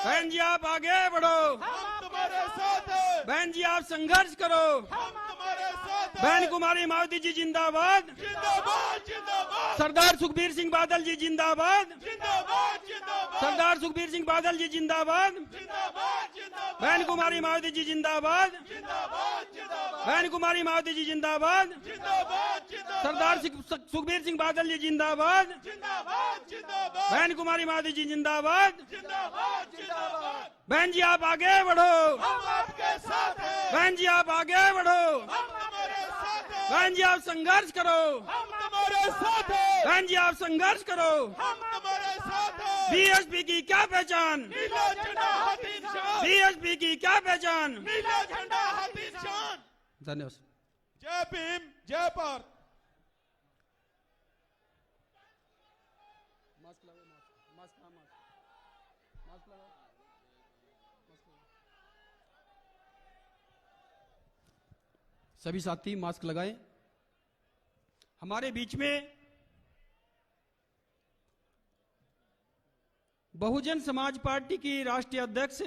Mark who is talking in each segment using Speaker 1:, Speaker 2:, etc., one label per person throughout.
Speaker 1: बहन जी आप आगे बढ़ो,
Speaker 2: हम तुम्हारे साथ हैं,
Speaker 1: बहन जी आप संघर्ष करो,
Speaker 2: हम तुम्हारे साथ हैं।
Speaker 1: बहन कुमारी मावती जी जिंदाबाद,
Speaker 2: जिंदाबाद जिंदाबाद
Speaker 1: सरदार सुखबीर सिंह बादल जी जिंदाबाद,
Speaker 2: जिंदाबाद जिंदाबाद
Speaker 1: सरदार सुखबीर सिंह बादल जी जिंदाबाद,
Speaker 2: जिंदाबाद जिंदाबाद
Speaker 1: बहन कुमारी मावती जी जिंदाबाद,
Speaker 2: जिंदाबाद जिंदाबाद
Speaker 1: बहन कुमारी मावती जी जिंदाबाद,
Speaker 2: जिंदाबाद जिंदाबाद
Speaker 1: सरदार सुखबीर सिंह बादल जी जिंदाबाद,
Speaker 2: जिंदाबाद जिंदाबाद
Speaker 1: बहन कुमारी मावती जी जिंदाबाद।
Speaker 2: जिंदाबाद जिंदाबाद।
Speaker 1: बहन जी आप आगे बढ़ो,
Speaker 2: हम आपके साथ हैं,
Speaker 1: बहन जी आप आगे बढ़ो,
Speaker 2: हम तुम्हारे साथ हैं,
Speaker 1: बहन जी आप संघर्ष करो,
Speaker 2: हम तुम्हारे साथ हैं,
Speaker 1: बहन जी आप संघर्ष करो।
Speaker 2: हम तुम्हारे साथ हैं।
Speaker 1: बीएसपी की क्या पहचान,
Speaker 2: नीला झंडा हाथी निशान,
Speaker 1: बीएसपी की क्या पहचान।
Speaker 2: नीला झंडा हाथी निशान।
Speaker 1: धन्यवाद।
Speaker 2: जय भीम जय भारत।
Speaker 1: सभी साथी मास्क लगाएं। हमारे बीच में बहुजन समाज पार्टी की राष्ट्रीय अध्यक्ष,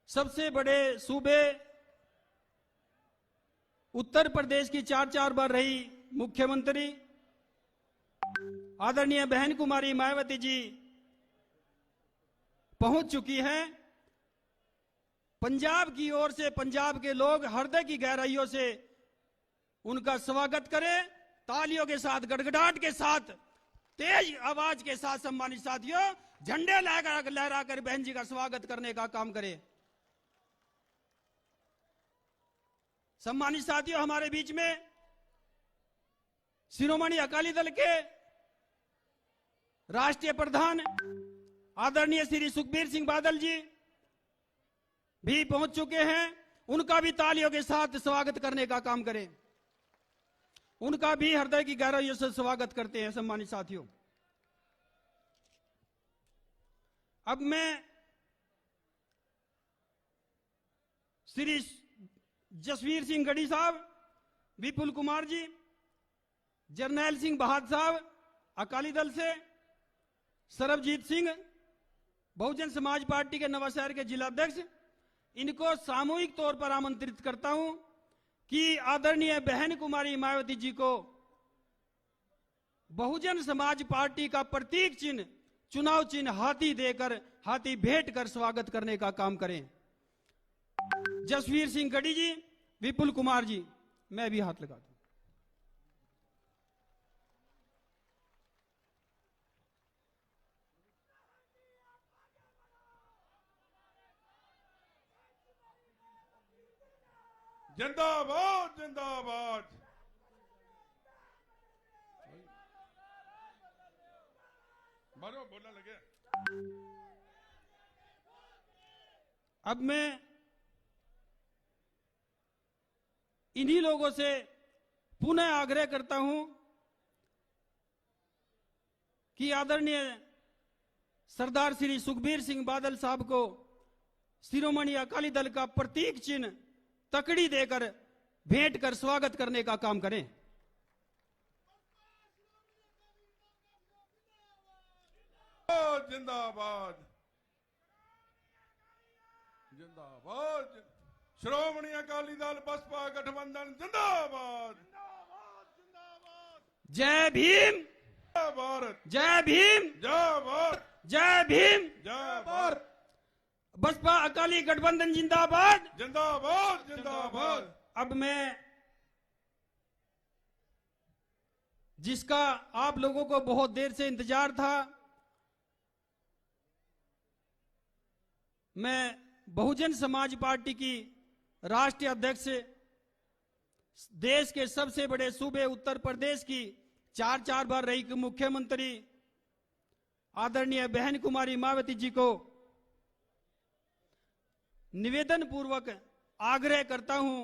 Speaker 1: सबसे बड़े सूबे उत्तर प्रदेश की 4 बार रही मुख्यमंत्री आदरणीय बहन कुमारी मायावती जी पहुंच चुकी हैं। पंजाब की ओर से पंजाब के लोग हृदय की गहराइयों से उनका स्वागत करें, तालियों के साथ, गड़गड़ाहट के साथ, तेज आवाज के साथ। सम्मानित साथियों, झंडे लहराकर बहन जी का स्वागत करने का काम करें। सम्मानित साथियों, हमारे बीच में शिरोमणि अकाली दल के राष्ट्रीय प्रधान आदरणीय श्री सुखबीर सिंह बादल जी भी पहुंच चुके हैं। उनका भी तालियों के साथ स्वागत करने का काम करें। उनका भी हृदय की गहराइयों से स्वागत करते हैं। सम्मानित साथियों, अब मैं श्री जसवीर सिंह गढ़ी साहब, विपुल कुमार जी, जरनैल सिंह बहादुर साहब अकाली दल से, सरबजीत सिंह बहुजन समाज पार्टी के नवाशहर के जिला अध्यक्ष, इनको सामूहिक तौर पर आमंत्रित करता हूं कि आदरणीय बहन कुमारी मायावती जी को बहुजन समाज पार्टी का प्रतीक चिन्ह, चुनाव चिन्ह हाथी देकर, हाथी भेंट कर स्वागत करने का काम करें। जसवीर सिंह गढ़ी जी, विपुल कुमार जी, मैं भी हाथ लगा दूं।
Speaker 2: जिंदाबाद जिंदाबाद। मारो बोलने लगे।
Speaker 1: अब मैं इन्हीं लोगों से पुनः आग्रह करता हूं कि आदरणीय सरदार श्री सुखबीर सिंह बादल साहब को शिरोमणि अकाली दल का प्रतीक चिन्ह तकड़ी देकर भेंट कर स्वागत करने का काम करें।
Speaker 2: जिंदाबाद जिंदाबाद। श्रोमणी अकाली दल बसपा गठबंधन जिंदाबाद।
Speaker 1: जय भीम,
Speaker 2: जय भारत,
Speaker 1: जय भीम,
Speaker 2: जय भारत,
Speaker 1: जय भीम,
Speaker 2: जय भारत।
Speaker 1: बसपा अकाली गठबंधन जिंदाबाद,
Speaker 2: जिंदाबाद जिंदाबाद।
Speaker 1: अब मैं जिसका आप लोगों को बहुत देर से इंतजार था, मैं बहुजन समाज पार्टी की राष्ट्रीय अध्यक्ष, देश के सबसे बड़े सूबे उत्तर प्रदेश की 4 बार रही मुख्यमंत्री आदरणीय बहन कुमारी मायावती जी को निवेदन पूर्वक आग्रह करता हूं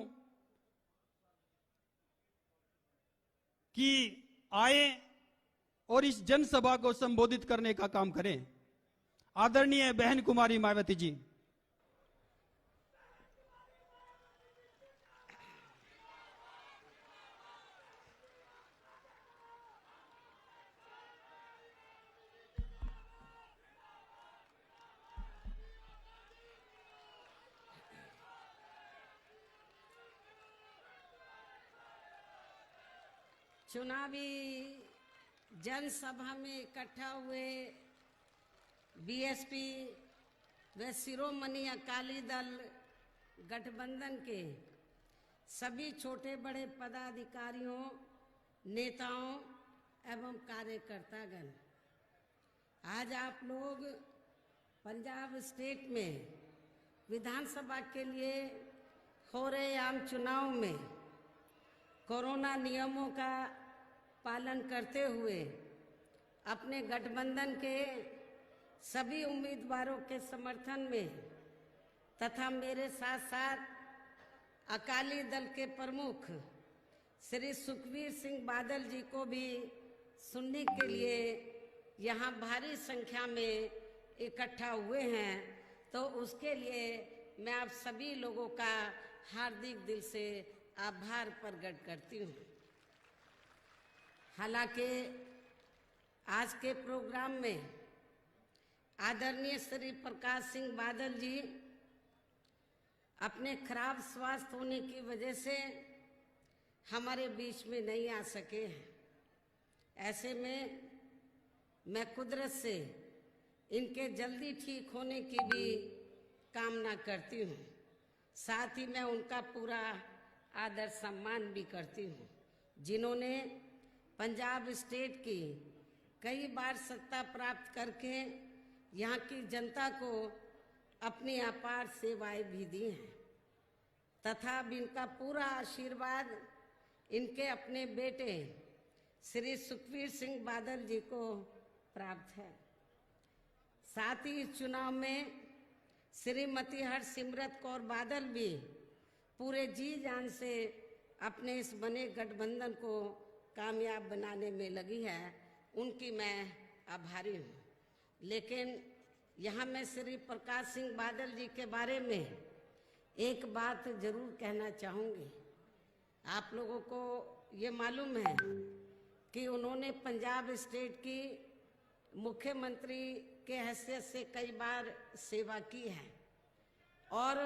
Speaker 1: कि आए और इस जनसभा को संबोधित करने का काम करें। आदरणीय बहन कुमारी मायावती जी।
Speaker 3: चुनावी जनसभा में इकट्ठा हुए बीएसपी व शिरोमणि अकाली दल गठबंधन के सभी छोटे बड़े पदाधिकारियों, नेताओं एवं कार्यकर्तागण, आज आप लोग पंजाब स्टेट में विधानसभा के लिए हो रहे आम चुनाव में कोरोना नियमों का पालन करते हुए अपने गठबंधन के सभी उम्मीदवारों के समर्थन में तथा मेरे साथ साथ अकाली दल के प्रमुख श्री सुखबीर सिंह बादल जी को भी सुनने के लिए यहाँ भारी संख्या में इकट्ठा हुए हैं, तो उसके लिए मैं आप सभी लोगों का हार्दिक दिल से आभार प्रकट करती हूँ। हालांकि आज के प्रोग्राम में आदरणीय श्री प्रकाश सिंह बादल जी अपने खराब स्वास्थ्य होने की वजह से हमारे बीच में नहीं आ सके हैं। ऐसे में मैं कुदरत से इनके जल्दी ठीक होने की भी कामना करती हूँ। साथ ही मैं उनका पूरा आदर सम्मान भी करती हूँ, जिन्होंने पंजाब स्टेट की कई बार सत्ता प्राप्त करके यहाँ की जनता को अपनी अपार सेवाएं भी दी हैं तथा अब इनका पूरा आशीर्वाद इनके अपने बेटे श्री सुखबीर सिंह बादल जी को प्राप्त है। साथ ही इस चुनाव में श्रीमती हरसिमरत कौर बादल भी पूरे जी जान से अपने इस बने गठबंधन को कामयाब बनाने में लगी है, उनकी मैं आभारी हूँ। लेकिन यहाँ मैं श्री प्रकाश सिंह बादल जी के बारे में एक बात जरूर कहना चाहूँगी। आप लोगों को ये मालूम है कि उन्होंने पंजाब स्टेट की मुख्यमंत्री के हैसियत से कई बार सेवा की है और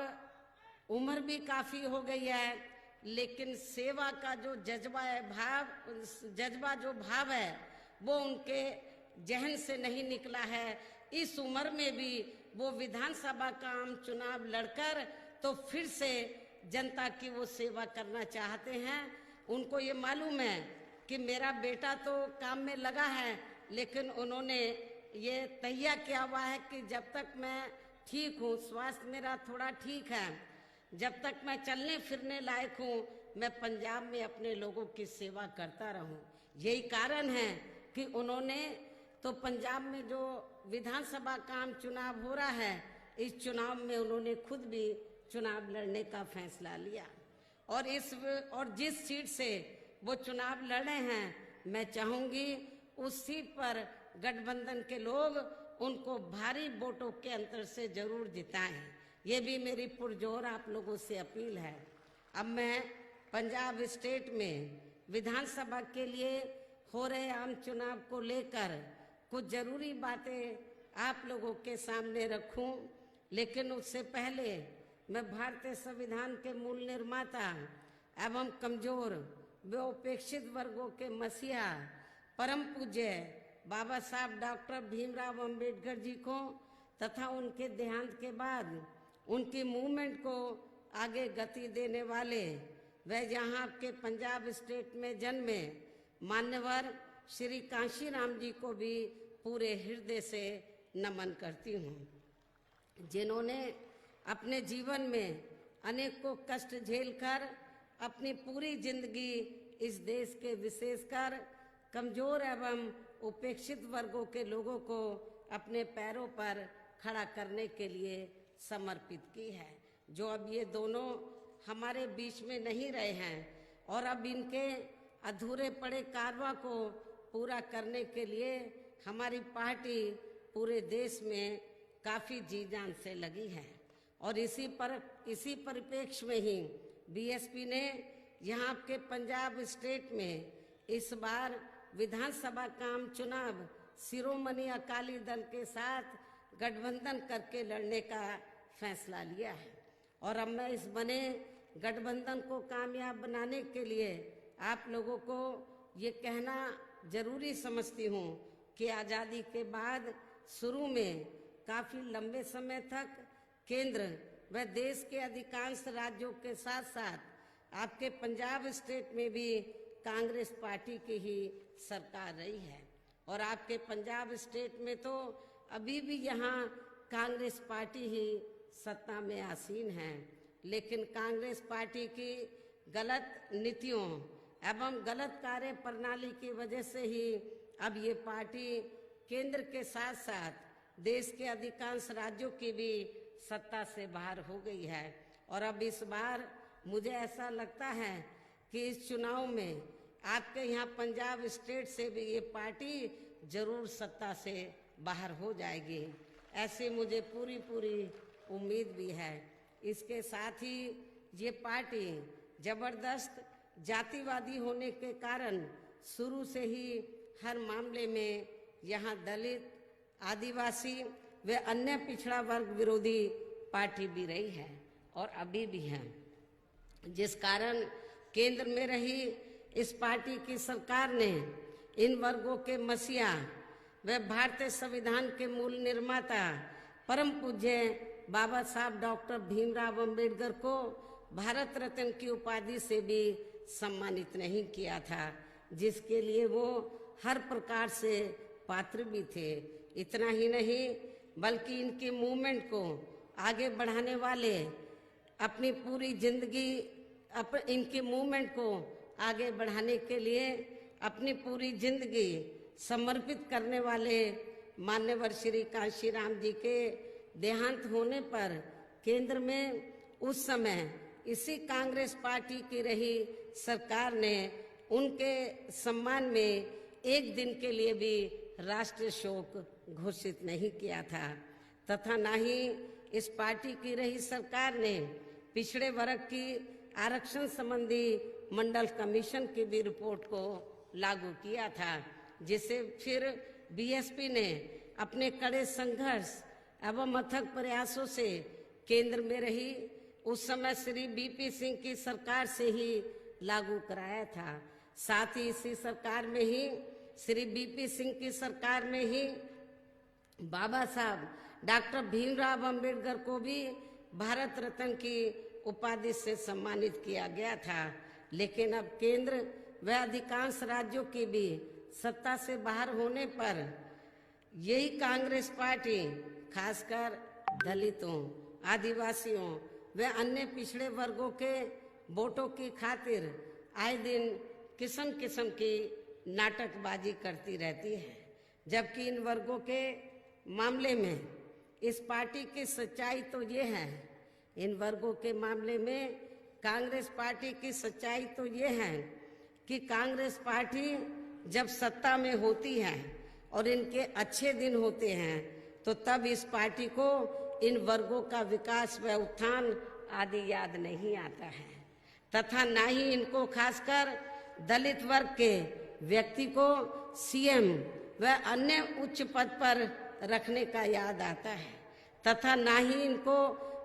Speaker 3: उम्र भी काफ़ी हो गई है, लेकिन सेवा का जो जज्बा जो भाव है वो उनके जहन से नहीं निकला है। इस उम्र में भी वो विधानसभा का आम चुनाव लड़कर तो फिर से जनता की वो सेवा करना चाहते हैं। उनको ये मालूम है कि मेरा बेटा तो काम में लगा है, लेकिन उन्होंने ये तैयार किया हुआ है कि जब तक मैं ठीक हूँ, स्वास्थ्य मेरा थोड़ा ठीक है, जब तक मैं चलने फिरने लायक हूँ, मैं पंजाब में अपने लोगों की सेवा करता रहूँ। यही कारण है कि उन्होंने तो पंजाब में जो विधानसभा का आम चुनाव हो रहा है, इस चुनाव में उन्होंने खुद भी चुनाव लड़ने का फैसला लिया और जिस सीट से वो चुनाव लड़े हैं, मैं चाहूंगी उस सीट पर गठबंधन के लोग उनको भारी वोटों के अंतर से जरूर जिताएं। ये भी मेरी पुरजोर आप लोगों से अपील है। अब मैं पंजाब स्टेट में विधानसभा के लिए हो रहे आम चुनाव को लेकर कुछ जरूरी बातें आप लोगों के सामने रखूं, लेकिन उससे पहले मैं भारतीय संविधान के मूल निर्माता एवं कमजोर व उपेक्षित वर्गों के मसीहा परम पूज्य बाबा साहब डॉक्टर भीमराव अंबेडकर जी को तथा उनके देहांत के बाद उनकी मूवमेंट को आगे गति देने वाले व यहाँ के पंजाब स्टेट में जन्मे मान्यवर श्री कांशीराम जी को भी पूरे हृदय से नमन करती हूँ, जिन्होंने अपने जीवन में अनेकों कष्ट झेलकर अपनी पूरी जिंदगी इस देश के विशेषकर कमजोर एवं उपेक्षित वर्गों के लोगों को अपने पैरों पर खड़ा करने के लिए समर्पित की है। जो अब ये दोनों हमारे बीच में नहीं रहे हैं और अब इनके अधूरे पड़े कारवा को पूरा करने के लिए हमारी पार्टी पूरे देश में काफ़ी जी जान से लगी है और इसी परिप्रेक्ष्य में ही बीएसपी ने यहाँ के पंजाब स्टेट में इस बार विधानसभा का आम चुनाव शिरोमणि अकाली दल के साथ गठबंधन करके लड़ने का फैसला लिया है और अब मैं इस बने गठबंधन को कामयाब बनाने के लिए आप लोगों को ये कहना जरूरी समझती हूँ कि आज़ादी के बाद शुरू में काफी लंबे समय तक केंद्र व देश के अधिकांश राज्यों के साथ साथ आपके पंजाब स्टेट में भी कांग्रेस पार्टी की ही सरकार रही है। और आपके पंजाब स्टेट में तो अभी भी यहाँ कांग्रेस पार्टी ही सत्ता में आसीन है। लेकिन कांग्रेस पार्टी की गलत नीतियों एवं गलत कार्य प्रणाली की वजह से ही अब ये पार्टी केंद्र के साथ साथ देश के अधिकांश राज्यों की भी सत्ता से बाहर हो गई है। और अब इस बार मुझे ऐसा लगता है कि इस चुनाव में आपके यहाँ पंजाब स्टेट से भी ये पार्टी जरूर सत्ता से बाहर हो जाएगी, ऐसी मुझे पूरी उम्मीद भी है। इसके साथ ही ये पार्टी जबरदस्त जातिवादी होने के कारण शुरू से ही हर मामले में यहाँ दलित, आदिवासी व अन्य पिछड़ा वर्ग विरोधी पार्टी भी रही है और अभी भी है, जिस कारण केंद्र में रही इस पार्टी की सरकार ने इन वर्गों के मसीहा व भारतीय संविधान के मूल निर्माता परम पूज्य बाबा साहब डॉक्टर भीमराव अंबेडकर को भारत रत्न की उपाधि से भी सम्मानित नहीं किया था, जिसके लिए वो हर प्रकार से पात्र भी थे। इतना ही नहीं बल्कि इनकी मूवमेंट को आगे बढ़ाने वाले अपनी पूरी जिंदगी इनकी मूवमेंट को आगे बढ़ाने के लिए अपनी पूरी जिंदगी समर्पित करने वाले मान्यवर श्री कांशीराम जी के देहांत होने पर केंद्र में उस समय इसी कांग्रेस पार्टी की रही सरकार ने उनके सम्मान में एक दिन के लिए भी राष्ट्रीय शोक घोषित नहीं किया था, तथा न ही इस पार्टी की रही सरकार ने पिछड़े वर्ग की आरक्षण संबंधी मंडल कमीशन की भी रिपोर्ट को लागू किया था, जिसे फिर बीएसपी ने अपने कड़े संघर्ष एवं अथक प्रयासों से केंद्र में रही उस समय श्री बीपी सिंह की सरकार से ही लागू कराया था। साथ ही इसी सरकार में ही श्री बीपी सिंह की सरकार में ही बाबा साहब डॉक्टर भीमराव अंबेडकर को भी भारत रत्न की उपाधि से सम्मानित किया गया था। लेकिन अब केंद्र व अधिकांश राज्यों की भी सत्ता से बाहर होने पर यही कांग्रेस पार्टी खासकर दलितों, आदिवासियों व अन्य पिछड़े वर्गों के वोटों की खातिर आए दिन किस्म किस्म की नाटकबाजी करती रहती है, जबकि इन वर्गों के मामले में इस पार्टी की सच्चाई तो ये है, इन वर्गों के मामले में कांग्रेस पार्टी की सच्चाई तो ये है कि कांग्रेस पार्टी जब सत्ता में होती है और इनके अच्छे दिन होते हैं तो तब इस पार्टी को इन वर्गों का विकास व उत्थान आदि याद नहीं आता है, तथा न ही इनको खासकर दलित वर्ग के व्यक्ति को सीएम व अन्य उच्च पद पर रखने का याद आता है, तथा न ही इनको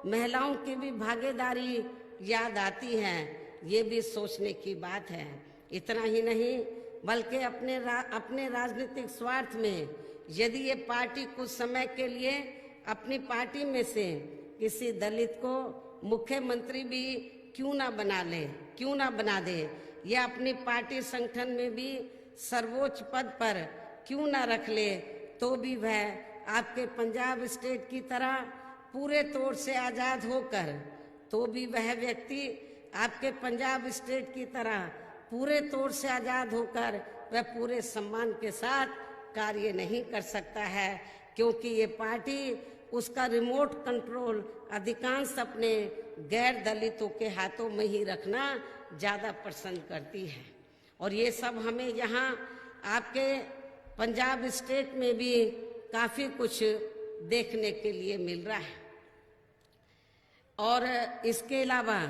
Speaker 3: महिलाओं की भी भागीदारी याद आती है। ये भी सोचने की बात है। इतना ही नहीं बल्कि अपने राजनीतिक स्वार्थ में यदि ये पार्टी कुछ समय के लिए अपनी पार्टी में से किसी दलित को मुख्यमंत्री भी क्यों ना बना दे या अपनी पार्टी संगठन में भी सर्वोच्च पद पर क्यों ना रख ले, तो भी वह आपके पंजाब स्टेट की तरह पूरे तौर से आजाद होकर, तो भी वह व्यक्ति आपके पंजाब स्टेट की तरह पूरे तौर से आजाद होकर वह पूरे सम्मान के साथ कार्य नहीं कर सकता है, क्योंकि ये पार्टी उसका रिमोट कंट्रोल अधिकांश अपने गैर दलितों के हाथों में ही रखना ज्यादा पसंद करती है। और ये सब हमें यहाँ आपके पंजाब स्टेट में भी काफी कुछ देखने के लिए मिल रहा है। और इसके अलावा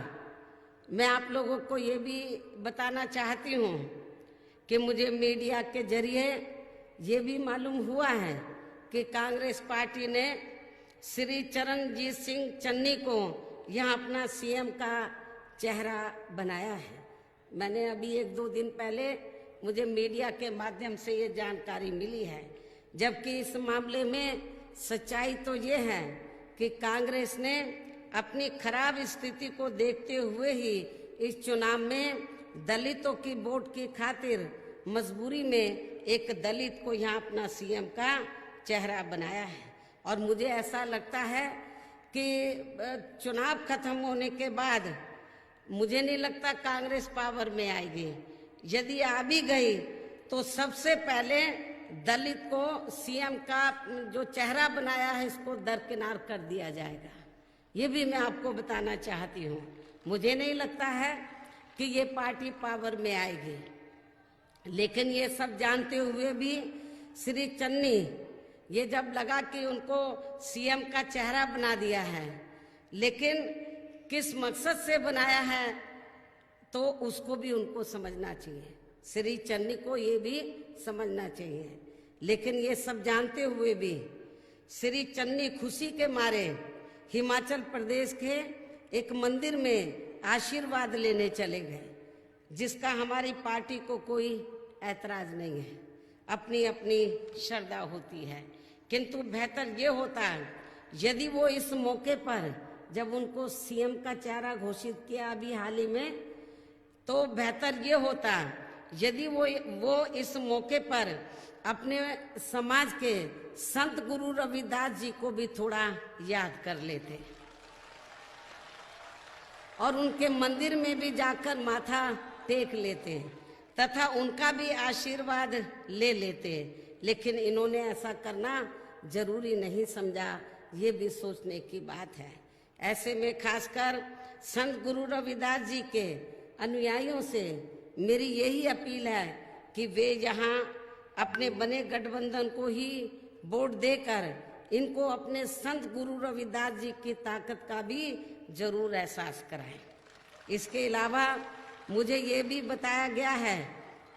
Speaker 3: मैं आप लोगों को ये भी बताना चाहती हूँ कि मुझे मीडिया के जरिए ये भी मालूम हुआ है कि कांग्रेस पार्टी ने श्री चरणजीत सिंह चन्नी को यहाँ अपना सीएम का चेहरा बनाया है। मैंने अभी 1-2 दिन पहले मुझे मीडिया के माध्यम से ये जानकारी मिली है। जबकि इस मामले में सच्चाई तो ये है कि कांग्रेस ने अपनी खराब स्थिति को देखते हुए ही इस चुनाव में दलितों की वोट की खातिर मजबूरी में एक दलित को यहाँ अपना सीएम का चेहरा बनाया है। और मुझे ऐसा लगता है कि चुनाव खत्म होने के बाद मुझे नहीं लगता कांग्रेस पावर में आएगी। यदि आ भी गई तो सबसे पहले दलित को सीएम का जो चेहरा बनाया है इसको दरकिनार कर दिया जाएगा। ये भी मैं आपको बताना चाहती हूँ। मुझे नहीं लगता है कि ये पार्टी पावर में आएगी। लेकिन ये सब जानते हुए भी श्री चन्नी, ये जब लगा कि उनको सीएम का चेहरा बना दिया है, लेकिन किस मकसद से बनाया है तो उसको भी उनको समझना चाहिए। श्री चन्नी को ये भी समझना चाहिए। लेकिन ये सब जानते हुए भी श्री चन्नी खुशी के मारे हिमाचल प्रदेश के एक मंदिर में आशीर्वाद लेने चले गए, जिसका हमारी पार्टी को कोई ऐतराज नहीं है। अपनी अपनी श्रद्धा होती है। किंतु बेहतर ये होता है यदि वो इस मौके पर, जब उनको सीएम का चेहरा घोषित किया अभी हाल ही में, तो बेहतर ये होता यदि वो इस मौके पर अपने समाज के संत गुरु रविदास जी को भी थोड़ा याद कर लेते और उनके मंदिर में भी जाकर माथा टेक लेते तथा उनका भी आशीर्वाद ले लेते। लेकिन इन्होंने ऐसा करना जरूरी नहीं समझा। ये भी सोचने की बात है। ऐसे में खासकर संत गुरु रविदास जी के अनुयायियों से मेरी यही अपील है कि वे यहाँ अपने बने गठबंधन को ही वोट देकर इनको अपने संत गुरु रविदास जी की ताकत का भी जरूर एहसास कराएं। इसके अलावा मुझे ये भी बताया गया है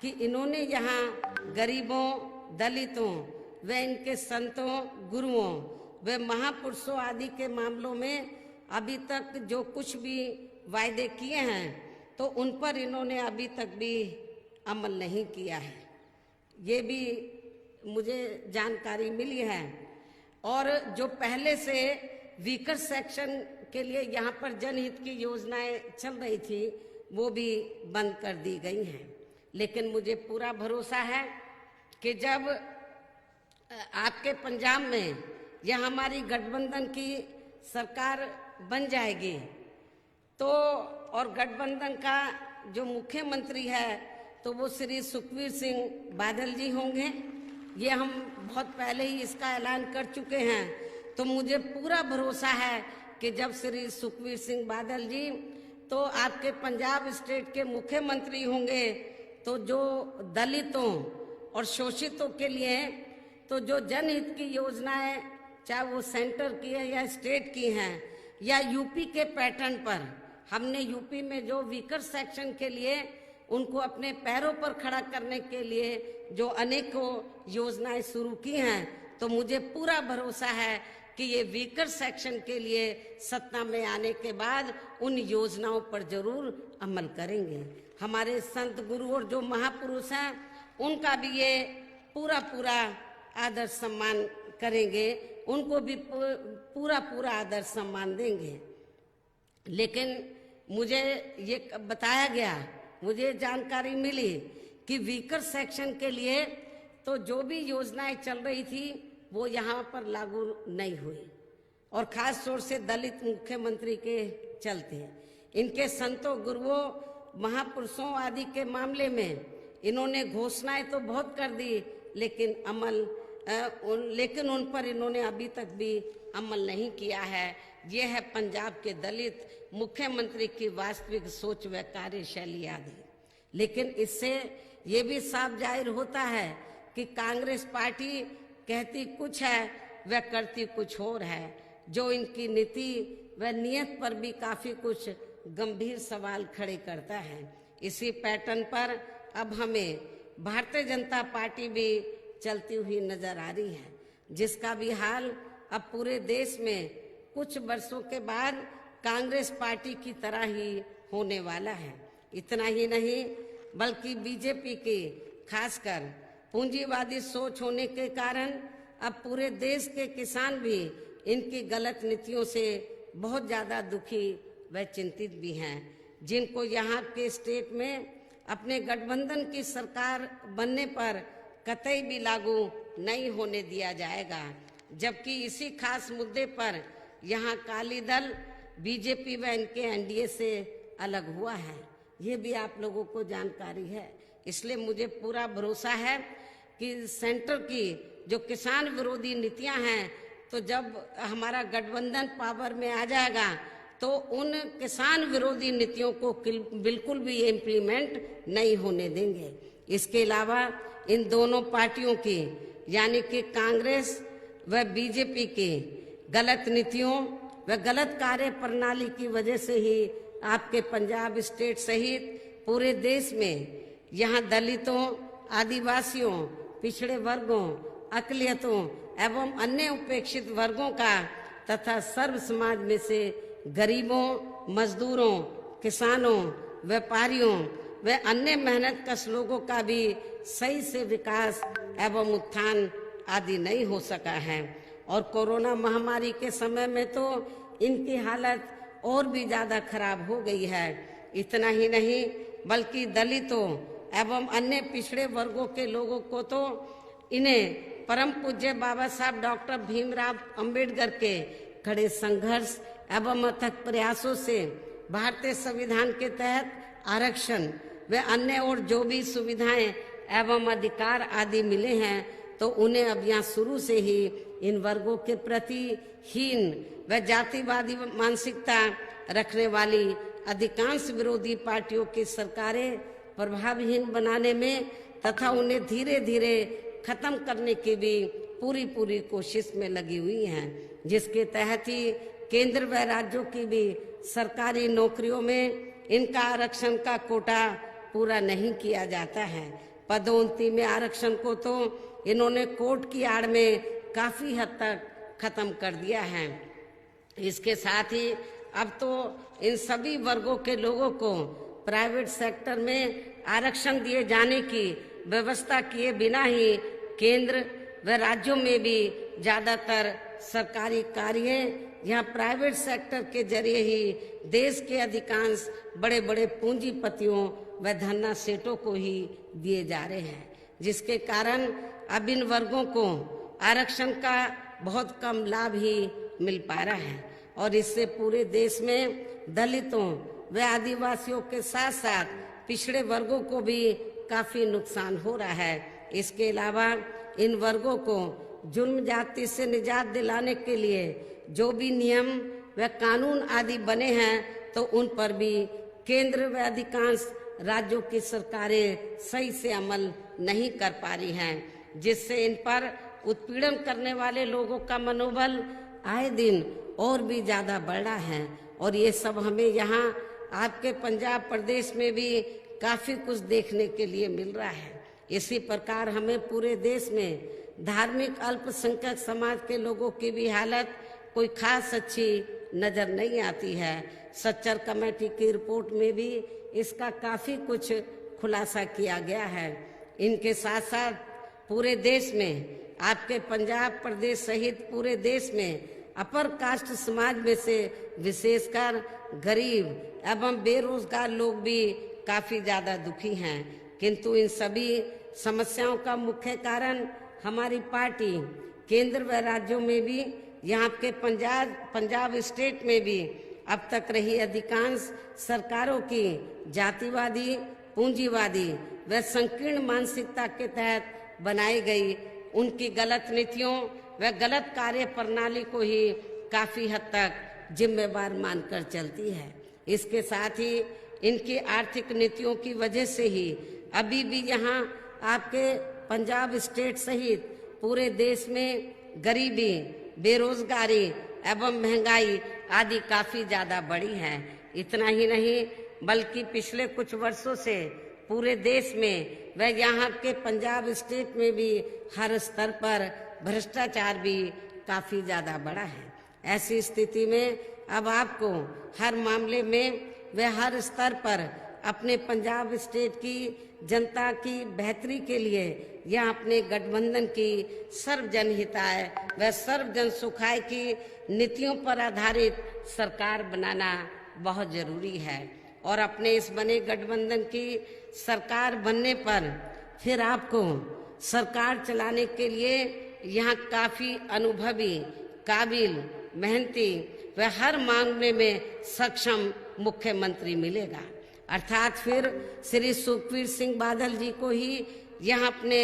Speaker 3: कि इन्होंने यहाँ गरीबों, दलितों व इनके संतों, गुरुओं व महापुरुषों आदि के मामलों में अभी तक जो कुछ भी वायदे किए हैं तो उन पर इन्होंने अभी तक भी अमल नहीं किया है। ये भी मुझे जानकारी मिली है। और जो पहले से वीकर सेक्शन के लिए यहाँ पर जनहित की योजनाएं चल रही थी वो भी बंद कर दी गई हैं। लेकिन मुझे पूरा भरोसा है कि जब आपके पंजाब में या हमारी गठबंधन की सरकार बन जाएगी तो, और गठबंधन का जो मुख्यमंत्री है तो वो श्री सुखबीर सिंह बादल जी होंगे। ये हम बहुत पहले ही इसका ऐलान कर चुके हैं। तो मुझे पूरा भरोसा है कि जब श्री सुखबीर सिंह बादल जी तो आपके पंजाब स्टेट के मुख्यमंत्री होंगे तो जो दलितों और शोषितों के लिए तो जो जनहित की योजनाएं, चाहे वो सेंटर की है या स्टेट की हैं या यूपी के पैटर्न पर, हमने यूपी में जो वीकर सेक्शन के लिए उनको अपने पैरों पर खड़ा करने के लिए जो अनेकों योजनाएं शुरू की हैं, तो मुझे पूरा भरोसा है कि ये वीकर सेक्शन के लिए सत्ता में आने के बाद उन योजनाओं पर जरूर अमल करेंगे। हमारे संत गुरु और जो महापुरुष हैं उनका भी ये पूरा आदर सम्मान करेंगे, उनको भी पूरा आदर सम्मान देंगे। लेकिन मुझे ये बताया गया, मुझे जानकारी मिली कि वीकर सेक्शन के लिए तो जो भी योजनाएं चल रही थी वो यहाँ पर लागू नहीं हुई और खास तौर से दलित मुख्यमंत्री के चलते इनके संतों, गुरुओं, महापुरुषों आदि के मामले में इन्होंने घोषणाएं तो बहुत कर दी लेकिन उन पर इन्होंने अभी तक भी अमल नहीं किया है। ये है पंजाब के दलित मुख्यमंत्री की वास्तविक सोच व कार्यशैली आदि। लेकिन इससे ये भी साफ जाहिर होता है कि कांग्रेस पार्टी कहती कुछ है व करती कुछ और है, जो इनकी नीति व नियत पर भी काफी कुछ गंभीर सवाल खड़े करता है। इसी पैटर्न पर अब हमें भारतीय जनता पार्टी भी चलती हुई नजर आ रही है, जिसका भी हाल अब पूरे देश में कुछ वर्षों के बाद कांग्रेस पार्टी की तरह ही होने वाला है। इतना ही नहीं बल्कि बीजेपी की खासकर पूंजीवादी सोच होने के कारण अब पूरे देश के किसान भी इनकी गलत नीतियों से बहुत ज्यादा दुखी व चिंतित भी हैं, जिनको यहाँ के स्टेट में अपने गठबंधन की सरकार बनने पर कतई भी लागू नहीं होने दिया जाएगा। जबकि इसी खास मुद्दे पर यहाँ अकाली दल बीजेपी व इनके एनडीए से अलग हुआ है, ये भी आप लोगों को जानकारी है। इसलिए मुझे पूरा भरोसा है कि सेंटर की जो किसान विरोधी नीतियां हैं, तो जब हमारा गठबंधन पावर में आ जाएगा तो उन किसान विरोधी नीतियों को बिल्कुल भी इम्प्लीमेंट नहीं होने देंगे। इसके अलावा इन दोनों पार्टियों की यानी कि कांग्रेस व बीजेपी की गलत नीतियों व गलत कार्य प्रणाली की वजह से ही आपके पंजाब स्टेट सहित पूरे देश में यहाँ दलितों, आदिवासियों, पिछड़े वर्गों, अकलियतों एवं अन्य उपेक्षित वर्गों का तथा सर्व समाज में से गरीबों, मजदूरों, किसानों, व्यापारियों व अन्य मेहनतकश लोगों का भी सही से विकास एवं उत्थान आदि नहीं हो सका है। और कोरोना महामारी के समय में तो इनकी हालत और भी ज्यादा खराब हो गई है। इतना ही नहीं बल्कि दलितों एवं अन्य पिछड़े वर्गों के लोगों को तो इन्हें परम पूज्य बाबा साहब डॉक्टर भीमराव अंबेडकर के कड़े संघर्ष एवं अथक प्रयासों से भारतीय संविधान के तहत आरक्षण व अन्य और जो भी सुविधाएं एवं अधिकार आदि मिले हैं, तो उन्हें अब यहाँ शुरू से ही इन वर्गों के प्रति हीन व जातिवादी मानसिकता रखने वाली अधिकांश विरोधी पार्टियों की सरकारें प्रभावहीन बनाने में तथा उन्हें धीरे धीरे खत्म करने की भी पूरी कोशिश में लगी हुई हैं, जिसके तहत ही केंद्र व राज्यों की भी सरकारी नौकरियों में इनका आरक्षण का कोटा पूरा नहीं किया जाता है। पदोन्नति में आरक्षण को तो इन्होंने कोर्ट की आड़ में काफी हद तक खत्म कर दिया है। इसके साथ ही अब तो इन सभी वर्गों के लोगों को प्राइवेट सेक्टर में आरक्षण दिए जाने की व्यवस्था किए बिना ही केंद्र व राज्यों में भी ज्यादातर सरकारी कार्य यहाँ प्राइवेट सेक्टर के जरिए ही देश के अधिकांश बड़े बड़े पूंजीपतियों व धन्ना सेठों को ही दिए जा रहे हैं, जिसके कारण अब इन वर्गों को आरक्षण का बहुत कम लाभ ही मिल पा रहा है। और इससे पूरे देश में दलितों व आदिवासियों के साथ साथ पिछड़े वर्गों को भी काफी नुकसान हो रहा है। इसके अलावा इन वर्गों को जुर्म जाति से निजात दिलाने के लिए जो भी नियम व कानून आदि बने हैं, तो उन पर भी केंद्र व अधिकांश राज्यों की सरकारें सही से अमल नहीं कर पा रही हैं, जिससे इन पर उत्पीड़न करने वाले लोगों का मनोबल आए दिन और भी ज्यादा बढ़ रहा है। और ये सब हमें यहाँ आपके पंजाब प्रदेश में भी काफी कुछ देखने के लिए मिल रहा है। इसी प्रकार हमें पूरे देश में धार्मिक अल्पसंख्यक समाज के लोगों की भी हालत कोई खास अच्छी नजर नहीं आती है। सच्चर कमेटी की रिपोर्ट में भी इसका काफी कुछ खुलासा किया गया है। इनके साथ साथ पूरे देश में आपके पंजाब प्रदेश सहित पूरे देश में अपर कास्ट समाज में से विशेषकर गरीब एवं बेरोजगार लोग भी काफी ज्यादा दुखी हैं। किंतु इन सभी समस्याओं का मुख्य कारण हमारी पार्टी केंद्र व राज्यों में भी यहाँ के पंजाब स्टेट में भी अब तक रही अधिकांश सरकारों की जातिवादी, पूंजीवादी व संकीर्ण मानसिकता के तहत बनाई गई उनकी गलत नीतियों व गलत कार्य प्रणाली को ही काफी हद तक जिम्मेवार मानकर चलती है। इसके साथ ही इनकी आर्थिक नीतियों की वजह से ही अभी भी यहाँ आपके पंजाब स्टेट सहित पूरे देश में गरीबी, बेरोजगारी एवं महंगाई आदि काफी ज्यादा बढ़ी है। इतना ही नहीं बल्कि पिछले कुछ वर्षों से पूरे देश में व यहाँ के पंजाब स्टेट में भी हर स्तर पर भ्रष्टाचार भी काफी ज्यादा बढ़ा है। ऐसी स्थिति में अब आपको हर मामले में व हर स्तर पर अपने पंजाब स्टेट की जनता की बेहतरी के लिए या अपने गठबंधन की सर्वजन हिताय व सर्वजन सुखाय की नीतियों पर आधारित सरकार बनाना बहुत जरूरी है। और अपने इस बने गठबंधन की सरकार बनने पर फिर आपको सरकार चलाने के लिए यहाँ काफी अनुभवी, काबिल, मेहनती व हर मांगने में सक्षम मुख्यमंत्री मिलेगा। अर्थात फिर श्री सुखबीर सिंह बादल जी को ही यहाँ अपने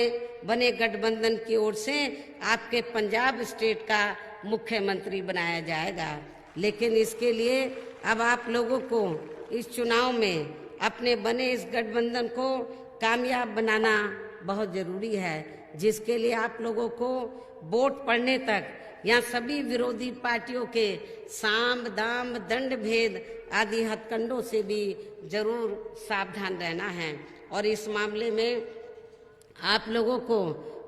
Speaker 3: बने गठबंधन की ओर से आपके पंजाब स्टेट का मुख्यमंत्री बनाया जाएगा। लेकिन इसके लिए अब आप लोगों को इस चुनाव में अपने बने इस गठबंधन को कामयाब बनाना बहुत जरूरी है, जिसके लिए आप लोगों को वोट पड़ने तक यहाँ सभी विरोधी पार्टियों के साम दाम दंड भेद आदि हथकंडों से भी जरूर सावधान रहना है। और इस मामले में आप लोगों को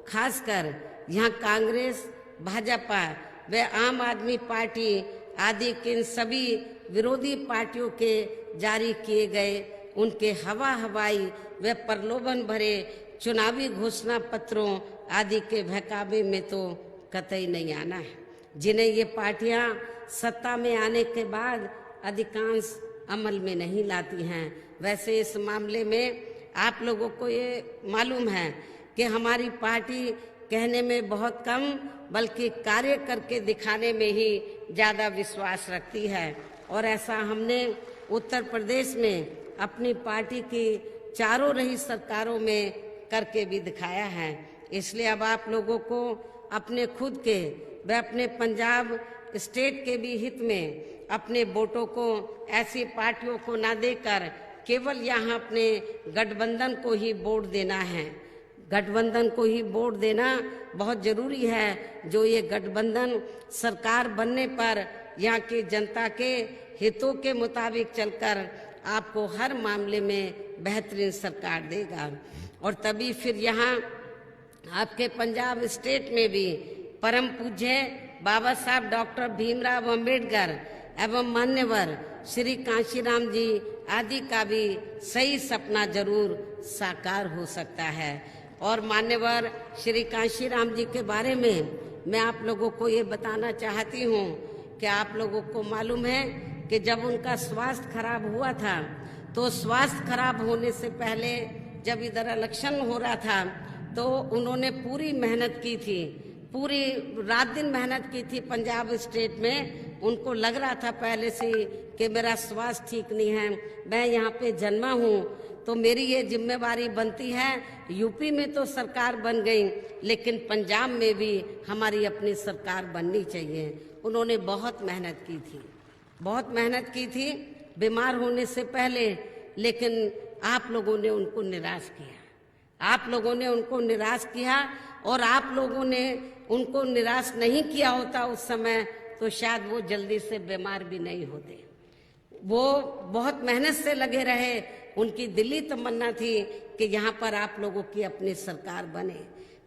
Speaker 3: खासकर यहाँ कांग्रेस, भाजपा व आम आदमी पार्टी आदि के सभी विरोधी पार्टियों के जारी किए गए उनके हवाई व प्रलोभन भरे चुनावी घोषणा पत्रों आदि के बहकावे में तो कतई नहीं आना है, जिन्हें ये पार्टियां सत्ता में आने के बाद अधिकांश अमल में नहीं लाती हैं। वैसे इस मामले में आप लोगों को ये मालूम है कि हमारी पार्टी कहने में बहुत कम बल्कि कार्य करके दिखाने में ही ज्यादा विश्वास रखती है। और ऐसा हमने उत्तर प्रदेश में अपनी पार्टी की चारों रही सरकारों में करके भी दिखाया है। इसलिए अब आप लोगों को अपने खुद के व अपने पंजाब स्टेट के भी हित में अपने वोटों को ऐसी पार्टियों को ना देकर केवल यहाँ अपने गठबंधन को ही वोट देना है। गठबंधन को ही वोट देना बहुत जरूरी है, जो ये गठबंधन सरकार बनने पर यहाँ की जनता के हितों के मुताबिक चलकर आपको हर मामले में बेहतरीन सरकार देगा। और तभी फिर यहाँ आपके पंजाब स्टेट में भी परम पूज्य बाबा साहब डॉक्टर भीमराव अंबेडकर एवं मान्यवर श्री कांशीराम जी आदि का भी सही सपना जरूर साकार हो सकता है। और मान्यवर श्री कांशीराम जी के बारे में मैं आप लोगों को ये बताना चाहती हूँ कि आप लोगों को मालूम है कि जब उनका स्वास्थ्य खराब हुआ था तो स्वास्थ्य खराब होने से पहले जब इधर इलेक्शन हो रहा था तो उन्होंने पूरी मेहनत की थी, पूरी रात दिन मेहनत की थी पंजाब स्टेट में। उनको लग रहा था पहले से कि मेरा स्वास्थ्य ठीक नहीं है, मैं यहाँ पे जन्मा हूँ तो मेरी ये जिम्मेवारी बनती है। यूपी में तो सरकार बन गई लेकिन पंजाब में भी हमारी अपनी सरकार बननी चाहिए। उन्होंने बहुत मेहनत की थी, बहुत मेहनत की थी बीमार होने से पहले, लेकिन आप लोगों ने उनको निराश किया, आप लोगों ने उनको निराश किया। और आप लोगों ने उनको निराश नहीं किया होता उस समय तो शायद वो जल्दी से बीमार भी नहीं होते। वो बहुत मेहनत से लगे रहे, उनकी दिली तमन्ना थी कि यहाँ पर आप लोगों की अपनी सरकार बने,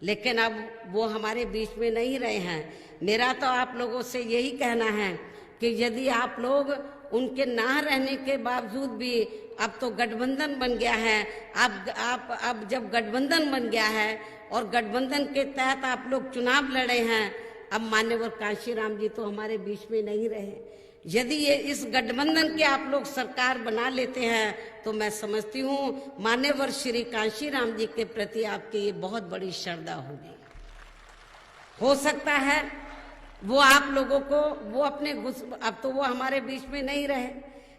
Speaker 3: लेकिन अब वो हमारे बीच में नहीं रहे हैं। मेरा तो आप लोगों से यही कहना है कि यदि आप लोग उनके ना रहने के बावजूद भी अब तो गठबंधन बन गया है, अब जब गठबंधन बन गया है और गठबंधन के तहत आप लोग चुनाव लड़े हैं, अब मान्यवर कांशीराम जी तो हमारे बीच में नहीं रहे। यदि ये इस गठबंधन के आप लोग सरकार बना लेते हैं तो मैं समझती हूँ मान्यवर श्री कांशीराम जी के प्रति आपकी ये बहुत बड़ी श्रद्धा होगी। हो सकता है वो आप लोगों को वो अपने अब तो वो हमारे बीच में नहीं रहे,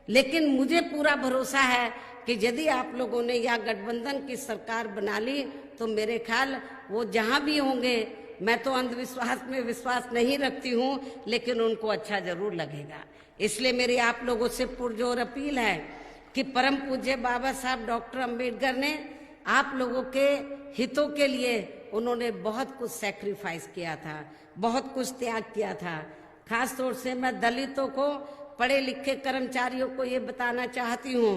Speaker 3: लेकिन मुझे पूरा भरोसा है कि यदि आप लोगों ने यह गठबंधन की सरकार बना ली तो मेरे ख्याल वो जहां भी होंगे, मैं तो अंधविश्वास में विश्वास नहीं रखती हूँ, लेकिन उनको अच्छा जरूर लगेगा। इसलिए मेरी आप लोगों से पुरजोर अपील है कि परम पूज्य बाबा साहब डॉक्टर अंबेडकर ने आप लोगों के हितों के लिए उन्होंने बहुत कुछ सैक्रिफाइस किया था, बहुत कुछ त्याग किया था। खास तौर से मैं दलितों को, पढ़े लिखे कर्मचारियों को ये बताना चाहती हूँ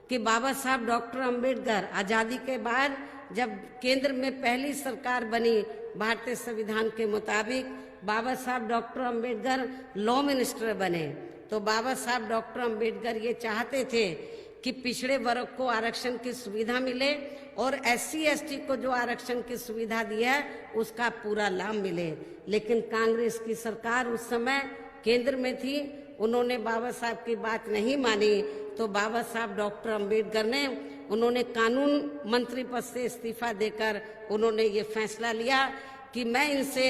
Speaker 3: कि बाबा साहब डॉक्टर अंबेडकर आजादी के बाद जब केंद्र में पहली सरकार बनी भारतीय संविधान के मुताबिक, बाबा साहब डॉक्टर अंबेडकर लॉ मिनिस्टर बने। तो बाबा साहब डॉक्टर अंबेडकर ये चाहते थे कि पिछड़े वर्ग को आरक्षण की सुविधा मिले और SC ST को जो आरक्षण की सुविधा दी है उसका पूरा लाभ मिले। लेकिन कांग्रेस की सरकार उस समय केंद्र में थी, उन्होंने बाबा साहब की बात नहीं मानी, तो बाबा साहब डॉक्टर अंबेडकर ने उन्होंने कानून मंत्री पद से इस्तीफा देकर उन्होंने ये फैसला लिया कि मैं इनसे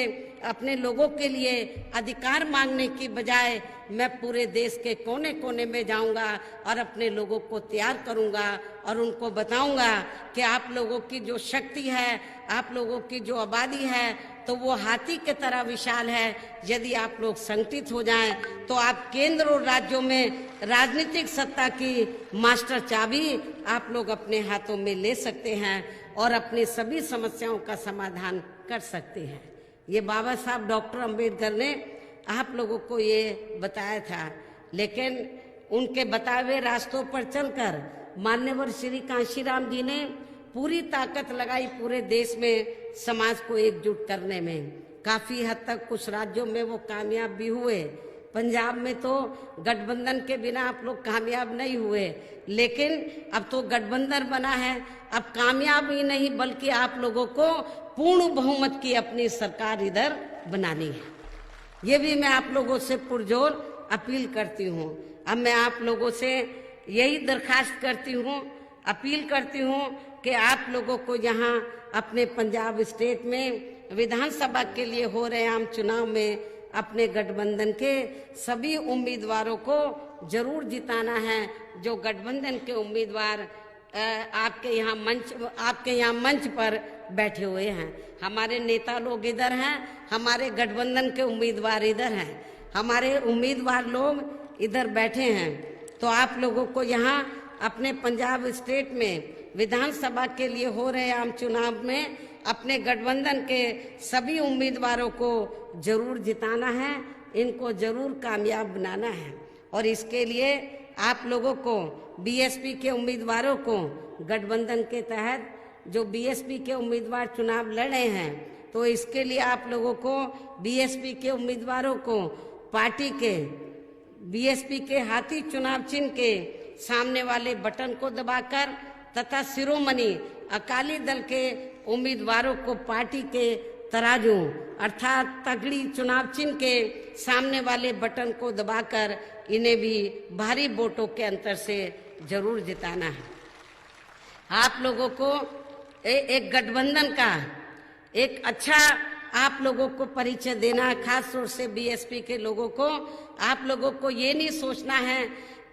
Speaker 3: अपने लोगों के लिए अधिकार मांगने की बजाय मैं पूरे देश के कोने कोने में जाऊंगा और अपने लोगों को तैयार करूंगा और उनको बताऊंगा कि आप लोगों की जो शक्ति है, आप लोगों की जो आबादी है, तो वो हाथी के तरह विशाल है। यदि आप लोग संगठित हो जाएं तो आप केंद्र और राज्यों में राजनीतिक सत्ता की मास्टर चाबी आप लोग अपने हाथों में ले सकते हैं और अपनी सभी समस्याओं का समाधान कर सकते हैं। ये बाबा साहब डॉक्टर अंबेडकर ने आप लोगों को ये बताया था, लेकिन उनके बताए हुए रास्तों पर चलकर मान्यवर श्री कांशीराम जी ने पूरी ताकत लगाई पूरे देश में समाज को एकजुट करने में। काफी हद तक कुछ राज्यों में वो कामयाब भी हुए। पंजाब में तो गठबंधन के बिना आप लोग कामयाब नहीं हुए, लेकिन अब तो गठबंधन बना है। अब कामयाब ही नहीं बल्कि आप लोगों को पूर्ण बहुमत की अपनी सरकार इधर बनानी है। ये भी मैं आप लोगों से पुरजोर अपील करती हूँ। अब मैं आप लोगों से यही दरखास्त करती हूँ, अपील करती हूँ कि आप लोगों को यहाँ अपने पंजाब स्टेट में विधानसभा के लिए हो रहे आम चुनाव में अपने गठबंधन के सभी उम्मीदवारों को जरूर जिताना है। जो गठबंधन के उम्मीदवार आपके यहाँ मंच पर बैठे हुए हैं, हमारे नेता लोग इधर हैं, हमारे गठबंधन के उम्मीदवार इधर हैं, हमारे उम्मीदवार लोग इधर बैठे हैं। तो आप लोगों को यहाँ अपने पंजाब स्टेट में विधानसभा के लिए हो रहे आम चुनाव में अपने गठबंधन के सभी उम्मीदवारों को जरूर जिताना है, इनको जरूर कामयाब बनाना है। और इसके लिए आप लोगों को BSP के उम्मीदवारों को गठबंधन के तहत जो BSP के उम्मीदवार चुनाव लड़े हैं, तो इसके लिए आप लोगों को BSP के उम्मीदवारों को पार्टी के BSP के हाथी चुनाव चिन्ह के सामने वाले बटन को दबाकर तथा शिरोमणि अकाली दल के उम्मीदवारों को पार्टी के तराजू अर्थात तगड़ी चुनाव चिन्ह के सामने वाले बटन को दबाकर इन्हें भी भारी वोटों के अंतर से जरूर जिताना है। आप लोगों को एक गठबंधन का एक अच्छा आप लोगों को परिचय देना है, खास तौर से BSP के लोगों को। आप लोगों को ये नहीं सोचना है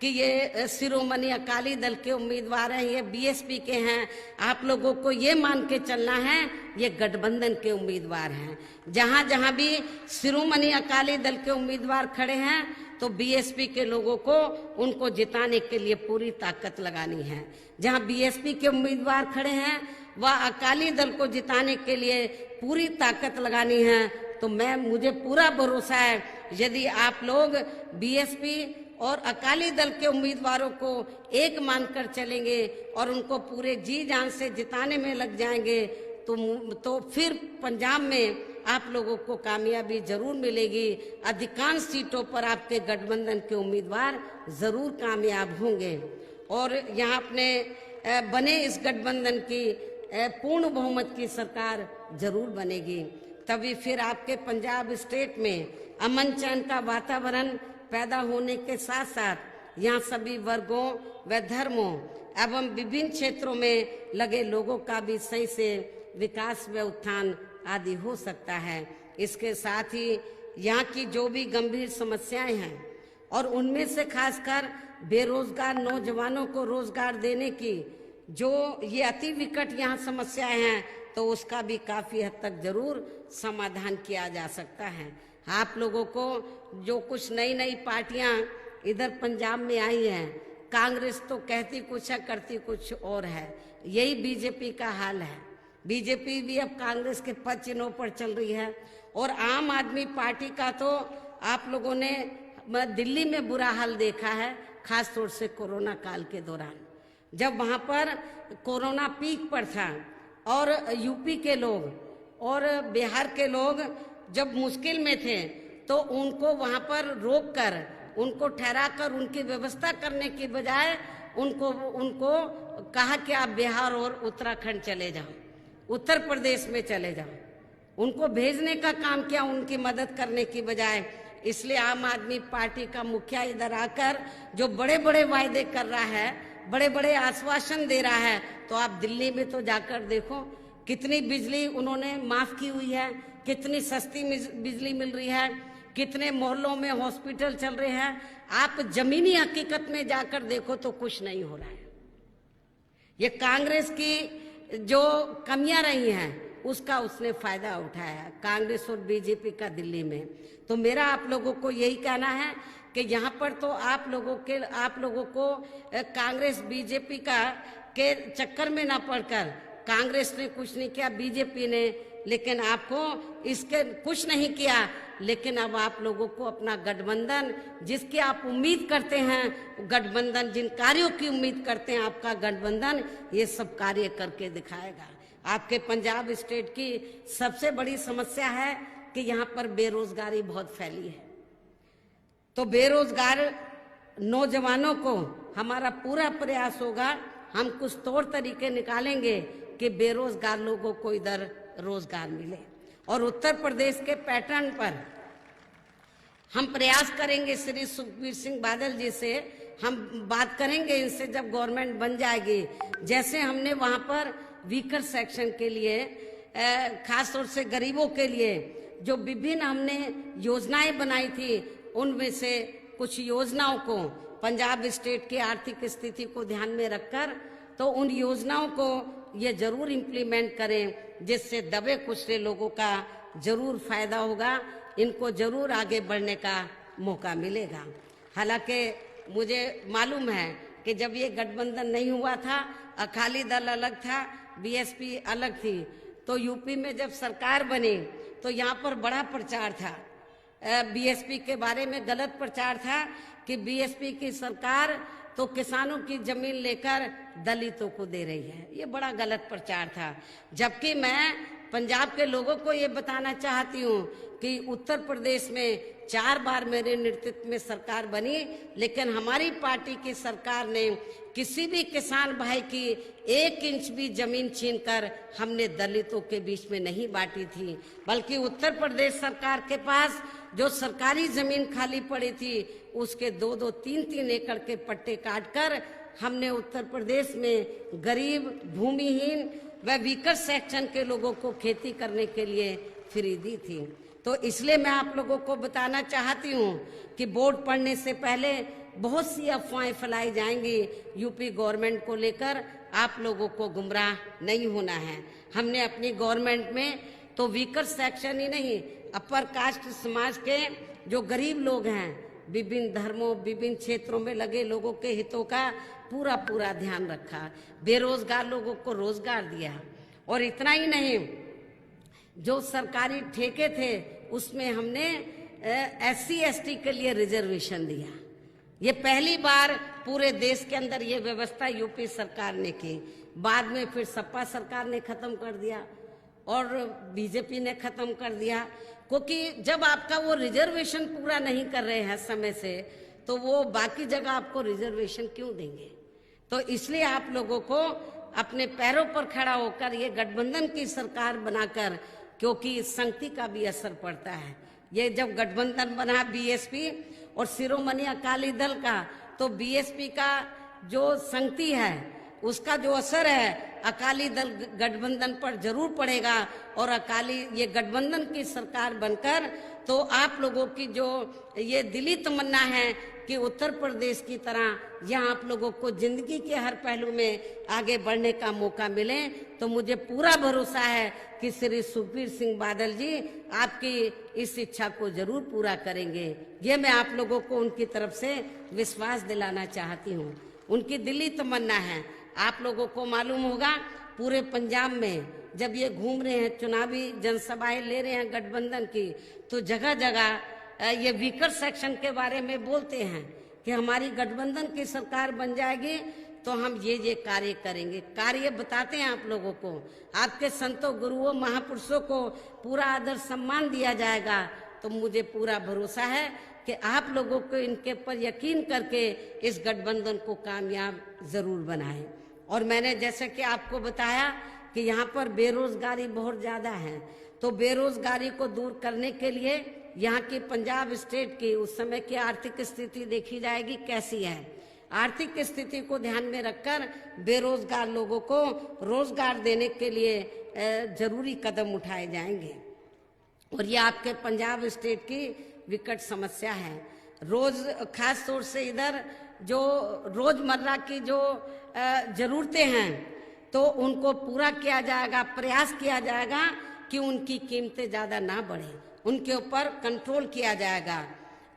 Speaker 3: कि ये शिरोमणि अकाली दल के उम्मीदवार हैं, ये BSP के हैं। आप लोगों को ये मान के चलना है ये गठबंधन के उम्मीदवार हैं। जहां जहां भी शिरोमणि अकाली दल के उम्मीदवार खड़े हैं तो BSP के लोगों को उनको जिताने के लिए पूरी ताकत लगानी है। जहां BSP के उम्मीदवार खड़े हैं वह अकाली दल को जिताने के लिए पूरी ताकत लगानी है। तो मुझे पूरा भरोसा है यदि आप लोग BSP और अकाली दल के उम्मीदवारों को एक मानकर चलेंगे और उनको पूरे जी जान से जिताने में लग जाएंगे तो फिर पंजाब में आप लोगों को कामयाबी जरूर मिलेगी। अधिकांश सीटों पर आपके गठबंधन के उम्मीदवार जरूर कामयाब होंगे और यहाँ अपने बने इस गठबंधन की पूर्ण बहुमत की सरकार जरूर बनेगी। तभी फिर आपके पंजाब स्टेट में अमन चैन का वातावरण पैदा होने के साथ साथ यहाँ सभी वर्गों व धर्मों एवं विभिन्न क्षेत्रों में लगे लोगों का भी सही से विकास व उत्थान आदि हो सकता है। इसके साथ ही यहाँ की जो भी गंभीर समस्याएं हैं और उनमें से खासकर बेरोजगार नौजवानों को रोजगार देने की जो ये अति विकट यहाँ समस्याएं हैं, तो उसका भी काफी हद तक जरूर समाधान किया जा सकता है। आप लोगों को जो कुछ नई नई पार्टियां इधर पंजाब में आई हैं, कांग्रेस तो कहती कुछ है करती कुछ और है, यही BJP का हाल है। BJP भी अब कांग्रेस के पद चिन्हों पर चल रही है। और आम आदमी पार्टी का तो आप लोगों ने दिल्ली में बुरा हाल देखा है, खास तौर से कोरोना काल के दौरान, जब वहां पर कोरोना पीक पर था और यूपी के लोग और बिहार के लोग जब मुश्किल में थे तो उनको वहां पर रोक कर उनको ठहरा कर उनकी व्यवस्था करने की बजाय उनको उनको कहा कि आप बिहार और उत्तराखंड चले जाओ, उत्तर प्रदेश में चले जाओ। उनको भेजने का काम किया उनकी मदद करने की बजाय। इसलिए आम आदमी पार्टी का मुखिया इधर आकर जो बड़े बड़े वायदे कर रहा है, बड़े बड़े आश्वासन दे रहा है, तो आप दिल्ली में तो जाकर देखो कितनी बिजली उन्होंने माफ की हुई है, कितनी सस्ती बिजली मिल रही है, कितने मोहल्लों में हॉस्पिटल चल रहे हैं। आप जमीनी हकीकत में जाकर देखो तो कुछ नहीं हो रहा है। ये कांग्रेस की जो कमियां रही हैं उसका उसने फायदा उठाया, कांग्रेस और बीजेपी का दिल्ली में। तो मेरा आप लोगों को यही कहना है कि यहाँ पर तो आप लोगों को कांग्रेस बीजेपी के चक्कर में ना पड़कर, कांग्रेस ने कुछ नहीं किया, बीजेपी ने, लेकिन आपको इसके कुछ नहीं किया। लेकिन अब आप लोगों को अपना गठबंधन, जिसकी आप उम्मीद करते हैं, गठबंधन जिन कार्यों की उम्मीद करते हैं, आपका गठबंधन ये सब कार्य करके दिखाएगा। आपके पंजाब स्टेट की सबसे बड़ी समस्या है कि यहाँ पर बेरोजगारी बहुत फैली है। तो बेरोजगार नौजवानों को हमारा पूरा प्रयास होगा, हम कुछ तौर तरीके निकालेंगे कि बेरोजगार लोगों को इधर रोजगार मिले। और उत्तर प्रदेश के पैटर्न पर हम प्रयास करेंगे। श्री सुखबीर सिंह बादल जी से हम बात करेंगे, इनसे जब गवर्नमेंट बन जाएगी, जैसे हमने वहां पर वीकर सेक्शन के लिए, खास तौर से गरीबों के लिए जो विभिन्न हमने योजनाएं बनाई थी, उनमें से कुछ योजनाओं को पंजाब स्टेट की आर्थिक स्थिति को ध्यान में रखकर, तो उन योजनाओं को ये जरूर इम्प्लीमेंट करें, जिससे दबे कुचले लोगों का जरूर फायदा होगा, इनको जरूर आगे बढ़ने का मौका मिलेगा। हालांकि मुझे मालूम है कि जब ये गठबंधन नहीं हुआ था, अकाली दल अलग था, बीएसपी अलग थी, तो यूपी में जब सरकार बनी तो यहाँ पर बड़ा प्रचार था, बीएसपी के बारे में गलत प्रचार था कि बीएसपी की सरकार तो किसानों की जमीन लेकर दलितों को दे रही है। ये बड़ा गलत प्रचार था। जबकि मैं पंजाब के लोगों को ये बताना चाहती हूँ कि उत्तर प्रदेश में 4 बार मेरे नेतृत्व में सरकार बनी, लेकिन हमारी पार्टी की सरकार ने किसी भी किसान भाई की 1 इंच भी जमीन छीनकर हमने दलितों के बीच में नहीं बांटी थी, बल्कि उत्तर प्रदेश सरकार के पास जो सरकारी जमीन खाली पड़ी थी उसके 2-2, 3-3 एकड़ के पट्टे काटकर हमने उत्तर प्रदेश में गरीब, भूमिहीन व वीकर सेक्शन के लोगों को खेती करने के लिए फ्री दी थी। तो इसलिए मैं आप लोगों को बताना चाहती हूँ कि बोर्ड पढ़ने से पहले बहुत सी अफवाहें फैलाई जाएंगी यूपी गवर्नमेंट को लेकर, आप लोगों को गुमराह नहीं होना है। हमने अपनी गवर्नमेंट में तो वीकर सेक्शन ही नहीं, अपर कास्ट समाज के जो गरीब लोग हैं, विभिन्न धर्मों, विभिन्न क्षेत्रों में लगे लोगों के हितों का पूरा ध्यान रखा, बेरोजगार लोगों को रोजगार दिया। और इतना ही नहीं, जो सरकारी ठेके थे उसमें हमने SC ST के लिए रिजर्वेशन दिया। ये पहली बार पूरे देश के अंदर ये व्यवस्था यूपी सरकार ने की। बाद में फिर सपा सरकार ने खत्म कर दिया और बीजेपी ने खत्म कर दिया, क्योंकि जब आपका वो रिजर्वेशन पूरा नहीं कर रहे हैं समय से, तो वो बाकी जगह आपको रिजर्वेशन क्यों देंगे। तो इसलिए आप लोगों को अपने पैरों पर खड़ा होकर ये गठबंधन की सरकार बनाकर, क्योंकि संगति का भी असर पड़ता है। ये जब गठबंधन बना बीएसपी और शिरोमणि अकाली दल का, तो बीएसपी का जो संगति है उसका जो असर है अकाली दल गठबंधन पर जरूर पड़ेगा। और ये गठबंधन की सरकार बनकर तो आप लोगों की जो ये दिली तमन्ना है कि उत्तर प्रदेश की तरह यहाँ आप लोगों को जिंदगी के हर पहलू में आगे बढ़ने का मौका मिले, तो मुझे पूरा भरोसा है कि श्री सुखबीर सिंह बादल जी आपकी इस इच्छा को जरूर पूरा करेंगे। ये मैं आप लोगों को उनकी तरफ से विश्वास दिलाना चाहती हूँ। उनकी दिली तमन्ना है। आप लोगों को मालूम होगा पूरे पंजाब में जब ये घूम रहे हैं, चुनावी जनसभाएं ले रहे हैं गठबंधन की, तो जगह जगह ये वीकर सेक्शन के बारे में बोलते हैं कि हमारी गठबंधन की सरकार बन जाएगी तो हम ये कार्य करेंगे। कार्य बताते हैं आप लोगों को। आपके संतों, गुरुओं, महापुरुषों को पूरा आदर सम्मान दिया जाएगा। तो तो मुझे पूरा भरोसा है कि आप लोगों को इनके पर यकीन करके इस गठबंधन को कामयाब जरूर बनाएं। और मैंने जैसे कि आपको बताया कि यहाँ पर बेरोजगारी बहुत ज्यादा है, तो बेरोजगारी को दूर करने के लिए यहाँ की पंजाब स्टेट की उस समय की आर्थिक स्थिति देखी जाएगी कैसी है। आर्थिक स्थिति को ध्यान में रखकर बेरोजगार लोगों को रोजगार देने के लिए जरूरी कदम उठाए जाएंगे। और ये आपके पंजाब स्टेट की विकट समस्या है। खास तौर से इधर जो रोजमर्रा की जो जरूरतें हैं तो उनको पूरा किया जाएगा, प्रयास किया जाएगा कि उनकी कीमतें ज्यादा ना बढ़े, उनके ऊपर कंट्रोल किया जाएगा।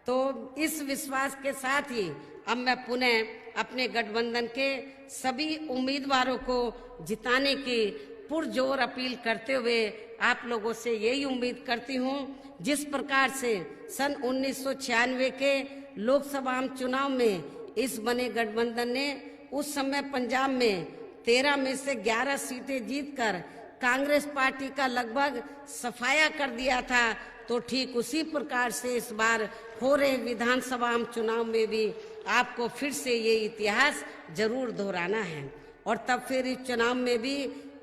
Speaker 3: तो इस विश्वास के साथ ही अब मैं पुनः अपने गठबंधन के सभी उम्मीदवारों को जिताने की पुरजोर अपील करते हुए आप लोगों से यही उम्मीद करती हूँ, जिस प्रकार से सन 1996 के लोकसभा चुनाव में इस बने गठबंधन ने उस समय पंजाब में 13 में से 11 सीटें जीतकर कांग्रेस पार्टी का लगभग सफाया कर दिया था, तो ठीक उसी प्रकार से इस बार हो रहे विधानसभा चुनाव में भी आपको फिर से ये इतिहास जरूर दोहराना है। और तब फिर इस चुनाव में भी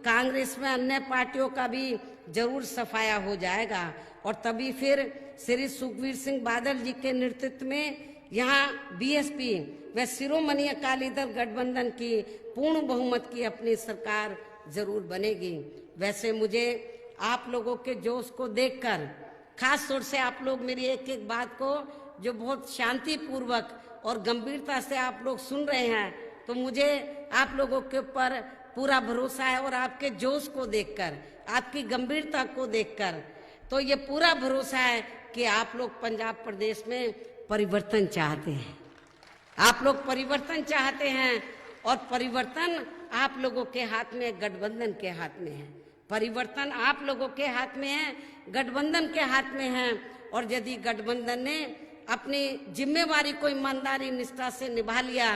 Speaker 3: कांग्रेस में अन्य पार्टियों का भी जरूर सफाया हो जाएगा और तभी फिर श्री सुखबीर सिंह बादल जी के नेतृत्व में यहाँ बीएसपी व शिरोमणि अकाली दल गठबंधन की पूर्ण बहुमत की अपनी सरकार जरूर बनेगी। वैसे मुझे आप लोगों के जोश को देखकर, खास तौर से आप लोग मेरी एक एक बात को जो बहुत शांति पूर्वक और गंभीरता से आप लोग सुन रहे हैं, तो मुझे आप लोगों के ऊपर पूरा भरोसा है और आपके जोश को देखकर, आपकी गंभीरता को देखकर तो ये पूरा भरोसा है कि आप लोग पंजाब प्रदेश में परिवर्तन चाहते हैं। आप लोग परिवर्तन चाहते हैं और परिवर्तन आप लोगों के हाथ में, गठबंधन के हाथ में है। परिवर्तन आप लोगों के हाथ में है, गठबंधन के हाथ में है। और यदि गठबंधन ने अपनी जिम्मेवारी को ईमानदारी निष्ठा से निभा लिया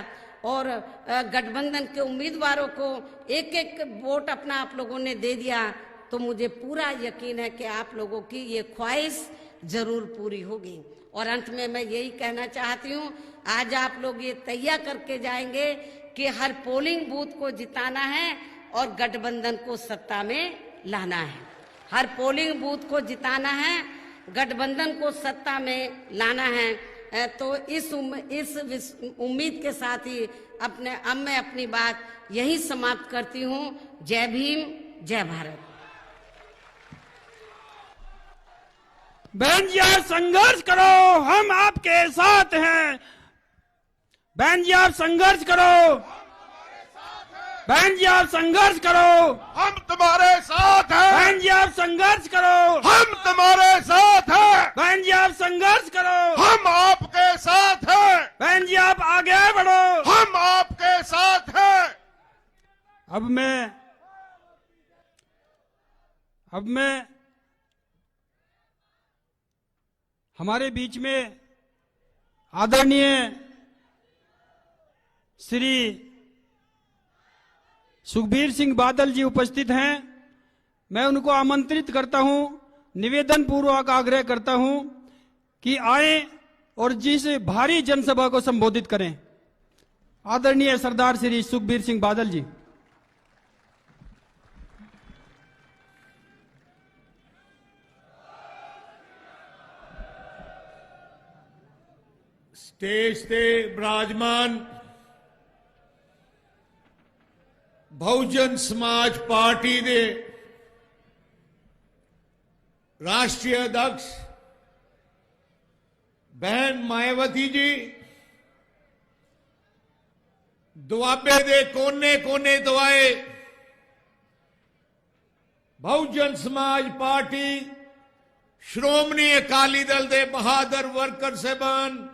Speaker 3: और गठबंधन के उम्मीदवारों को एक एक वोट अपना आप लोगों ने दे दिया, तो मुझे पूरा यकीन है कि आप लोगों की ये ख्वाहिश जरूर पूरी होगी। और अंत में मैं यही कहना चाहती हूँ, आज आप लोग ये तैयार करके जाएंगे कि हर पोलिंग बूथ को जिताना है और गठबंधन को सत्ता में लाना है। हर पोलिंग बूथ को जिताना है, गठबंधन को सत्ता में लाना है। तो इस उम्मीद के साथ ही अब मैं अपनी बात यही समाप्त करती हूँ। जय भीम, जय भारत।
Speaker 1: बहन जी आप संघर्ष करो, हम आपके साथ हैं। बहन जी आप संघर्ष करो, बहन जी आप संघर्ष करो,
Speaker 2: हम तुम्हारे साथ हैं।
Speaker 1: बहन जी आप संघर्ष करो,
Speaker 2: हम तुम्हारे साथ हैं।
Speaker 1: बहन जी आप संघर्ष करो,
Speaker 2: हम आपके साथ हैं।
Speaker 1: बहन जी आप आगे बढ़ो,
Speaker 2: हम आपके साथ हैं।
Speaker 1: अब मैं हमारे बीच में आदरणीय श्री सुखबीर सिंह बादल जी उपस्थित हैं। मैं उनको आमंत्रित करता हूं, निवेदन पूर्वक आग्रह करता हूं कि आए और जिस भारी जनसभा को संबोधित करें। आदरणीय सरदार श्री सुखबीर सिंह बादल जी।
Speaker 4: स्टेज ते विराजमान बहुजन समाज पार्टी दे राष्ट्रीय अध्यक्ष बहन मायावती जी, दुआबे दे कोने कोने तो आए बहुजन समाज पार्टी श्रोमणी अकाली दल दे बहादुर वर्कर साहबान,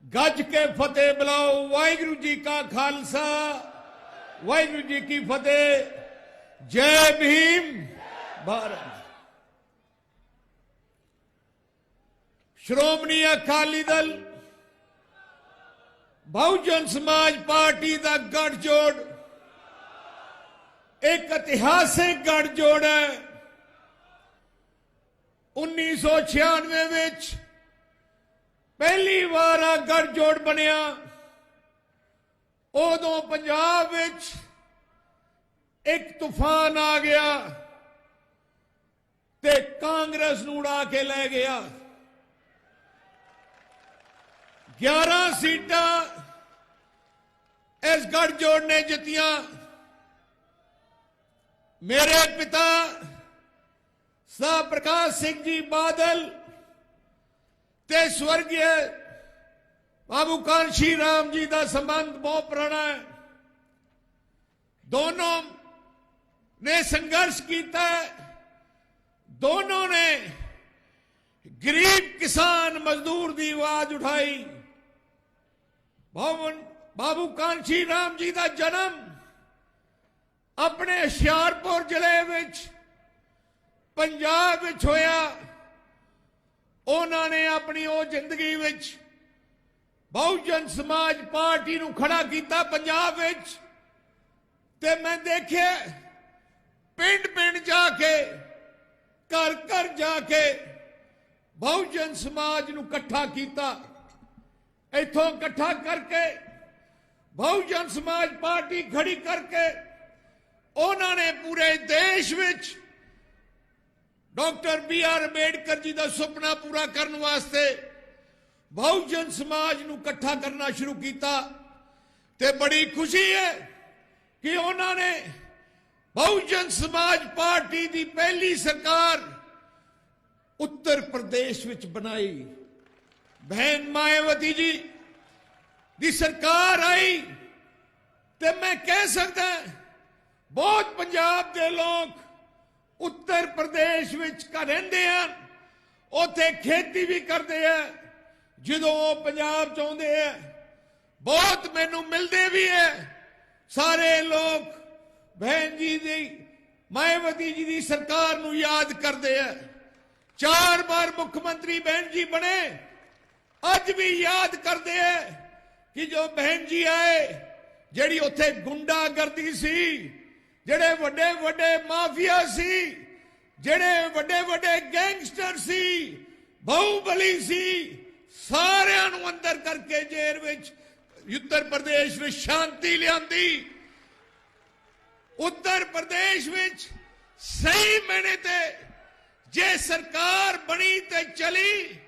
Speaker 4: गज के फतेह बुलाओ। वाहिगुरु जी का खालसा, वाहिगुरु जी की फतेह। जय भीम भारत। श्रोमणी अकाली दल बहुजन समाज पार्टी का गठजोड़ एक ऐतिहासिक गठजोड़ है। 1996 ਵਿੱਚ ਪਹਿਲੀ ਵਾਰ ਆ ਗਠਜੋੜ ਬਣਿਆ। ਉਦੋਂ ਪੰਜਾਬ ਵਿੱਚ ਇੱਕ ਤੂਫਾਨ ਆ ਗਿਆ ਤੇ ਕਾਂਗਰਸ ਨੂੰ ਉਡਾ ਕੇ ਲੈ ਗਿਆ। 11 ਸੀਟਾਂ ਇਸ ਗਠਜੋੜ ਨੇ ਜਿੱਤੀਆਂ। ਮੇਰੇ ਪਿਤਾ ਸਾਹਿਬ ਪ੍ਰਕਾਸ਼ ਸਿੰਘ ਜੀ ਬਾਦਲ ਤੇ ਸਵਰਗੀ ਬਾਬੂ ਕਾਂਸ਼ੀ ਰਾਮ ਜੀ ਦਾ ਸੰਬੰਧ ਬਹੁਤ ਪੁਰਾਣਾ ਹੈ। ਦੋਨੋਂ ਨੇ ਸੰਘਰਸ਼ ਕੀਤਾ। ਦੋਨੋਂ ਨੇ ਗਰੀਬ ਕਿਸਾਨ ਮਜ਼ਦੂਰ ਦੀ ਆਵਾਜ਼ ਉਠਾਈ। ਬਾਬੂ ਕਾਂਸ਼ੀ ਰਾਮ ਜੀ ਦਾ ਜਨਮ ਆਪਣੇ ਹੁਸ਼ਿਆਰਪੁਰ ਜ਼ਿਲ੍ਹੇ ਵਿੱਚ ਪੰਜਾਬ ਵਿੱਚ ਹੋਇਆ। ਉਹਨਾਂ ਨੇ ਆਪਣੀ ਉਹ ਜ਼ਿੰਦਗੀ ਵਿੱਚ ਬਹੁਜਨ ਸਮਾਜ ਪਾਰਟੀ ਨੂੰ ਖੜਾ ਕੀਤਾ ਪੰਜਾਬ ਵਿੱਚ। ਤੇ ਮੈਂ ਦੇਖਿਆ ਪਿੰਡ ਪਿੰਡ ਜਾ ਕੇ ਘਰ ਘਰ ਜਾ ਕੇ ਬਹੁਜਨ ਸਮਾਜ ਨੂੰ ਇਕੱਠਾ ਕੀਤਾ। ਇੱਥੋਂ ਇਕੱਠਾ ਕਰਕੇ ਬਹੁਜਨ ਸਮਾਜ ਪਾਰਟੀ ਖੜੀ ਕਰਕੇ ਉਹਨਾਂ ਨੇ ਪੂਰੇ ਦੇਸ਼ ਵਿੱਚ ਡਾਕਟਰ B.R. ਅੰਬੇਡਕਰ ਜੀ ਦਾ ਸੁਪਨਾ ਪੂਰਾ ਕਰਨ ਵਾਸਤੇ ਬਹੁਜਨ ਸਮਾਜ ਨੂੰ ਇਕੱਠਾ ਕਰਨਾ ਸ਼ੁਰੂ ਕੀਤਾ। ਤੇ ਬੜੀ ਖੁਸ਼ੀ ਹੈ ਕਿ ਉਹਨਾਂ ਨੇ ਬਹੁਜਨ ਸਮਾਜ ਪਾਰਟੀ ਦੀ ਪਹਿਲੀ ਸਰਕਾਰ ਉੱਤਰ ਪ੍ਰਦੇਸ਼ ਵਿੱਚ ਬਣਾਈ। ਬਹਿਨ ਮਾਇਆਵਤੀ ਜੀ ਦੀ ਸਰਕਾਰ ਆਈ ਤੇ ਮੈਂ ਕਹਿ ਸਕਦਾ ਬਹੁਤ ਪੰਜਾਬ ਦੇ ਲੋਕ ਉੱਤਰ ਪ੍ਰਦੇਸ਼ ਵਿੱਚ ਰਹਿੰਦੇ ਹਨ। ਉੱਥੇ ਖੇਤੀ ਵੀ ਕਰਦੇ ਆ। ਜਦੋਂ ਉਹ ਪੰਜਾਬ ਚ ਆਉਂਦੇ ਆ ਬਹੁਤ ਮੈਨੂੰ ਮਿਲਦੇ ਵੀ ਹੈ। ਸਾਰੇ ਲੋਕ ਬਹਿਨ ਜੀ ਦੀ ਮਾਇਆਵਤੀ ਜੀ ਦੀ ਸਰਕਾਰ ਨੂੰ ਯਾਦ ਕਰਦੇ ਆ। 4 ਵਾਰ ਮੁੱਖ ਮੰਤਰੀ ਬਹਿਨ ਜੀ ਬਣੇ। ਅੱਜ ਵੀ ਯਾਦ ਕਰਦੇ ਆ ਕਿ ਜੋ ਬਹਿਨ ਜੀ ਆਏ ਜਿਹੜੀ ਉੱਥੇ ਗੁੰਡਾਗਰਦੀ ਸੀ, ਜਿਹੜੇ ਵੱਡੇ ਵੱਡੇ ਮਾਫੀਆ ਸੀ, ਜਿਹੜੇ ਵੱਡੇ ਵੱਡੇ ਗੈਂਗਸਟਰ ਸੀ, ਬਾਹੂਬਲੀ ਸੀ, ਸਾਰਿਆਂ ਨੂੰ ਅੰਦਰ ਕਰਕੇ ਜੇਲ੍ਹ ਵਿੱਚ ਉੱਤਰ ਪ੍ਰਦੇਸ਼ ਵਿੱਚ ਸ਼ਾਂਤੀ ਲਿਆਂਦੀ। ਉੱਤਰ ਪ੍ਰਦੇਸ਼ ਵਿੱਚ ਸਹੀ ਮਾਇਨੇ ਤੇ ਜੇ ਸਰਕਾਰ ਬਣੀ ਤੇ ਚਲੀ।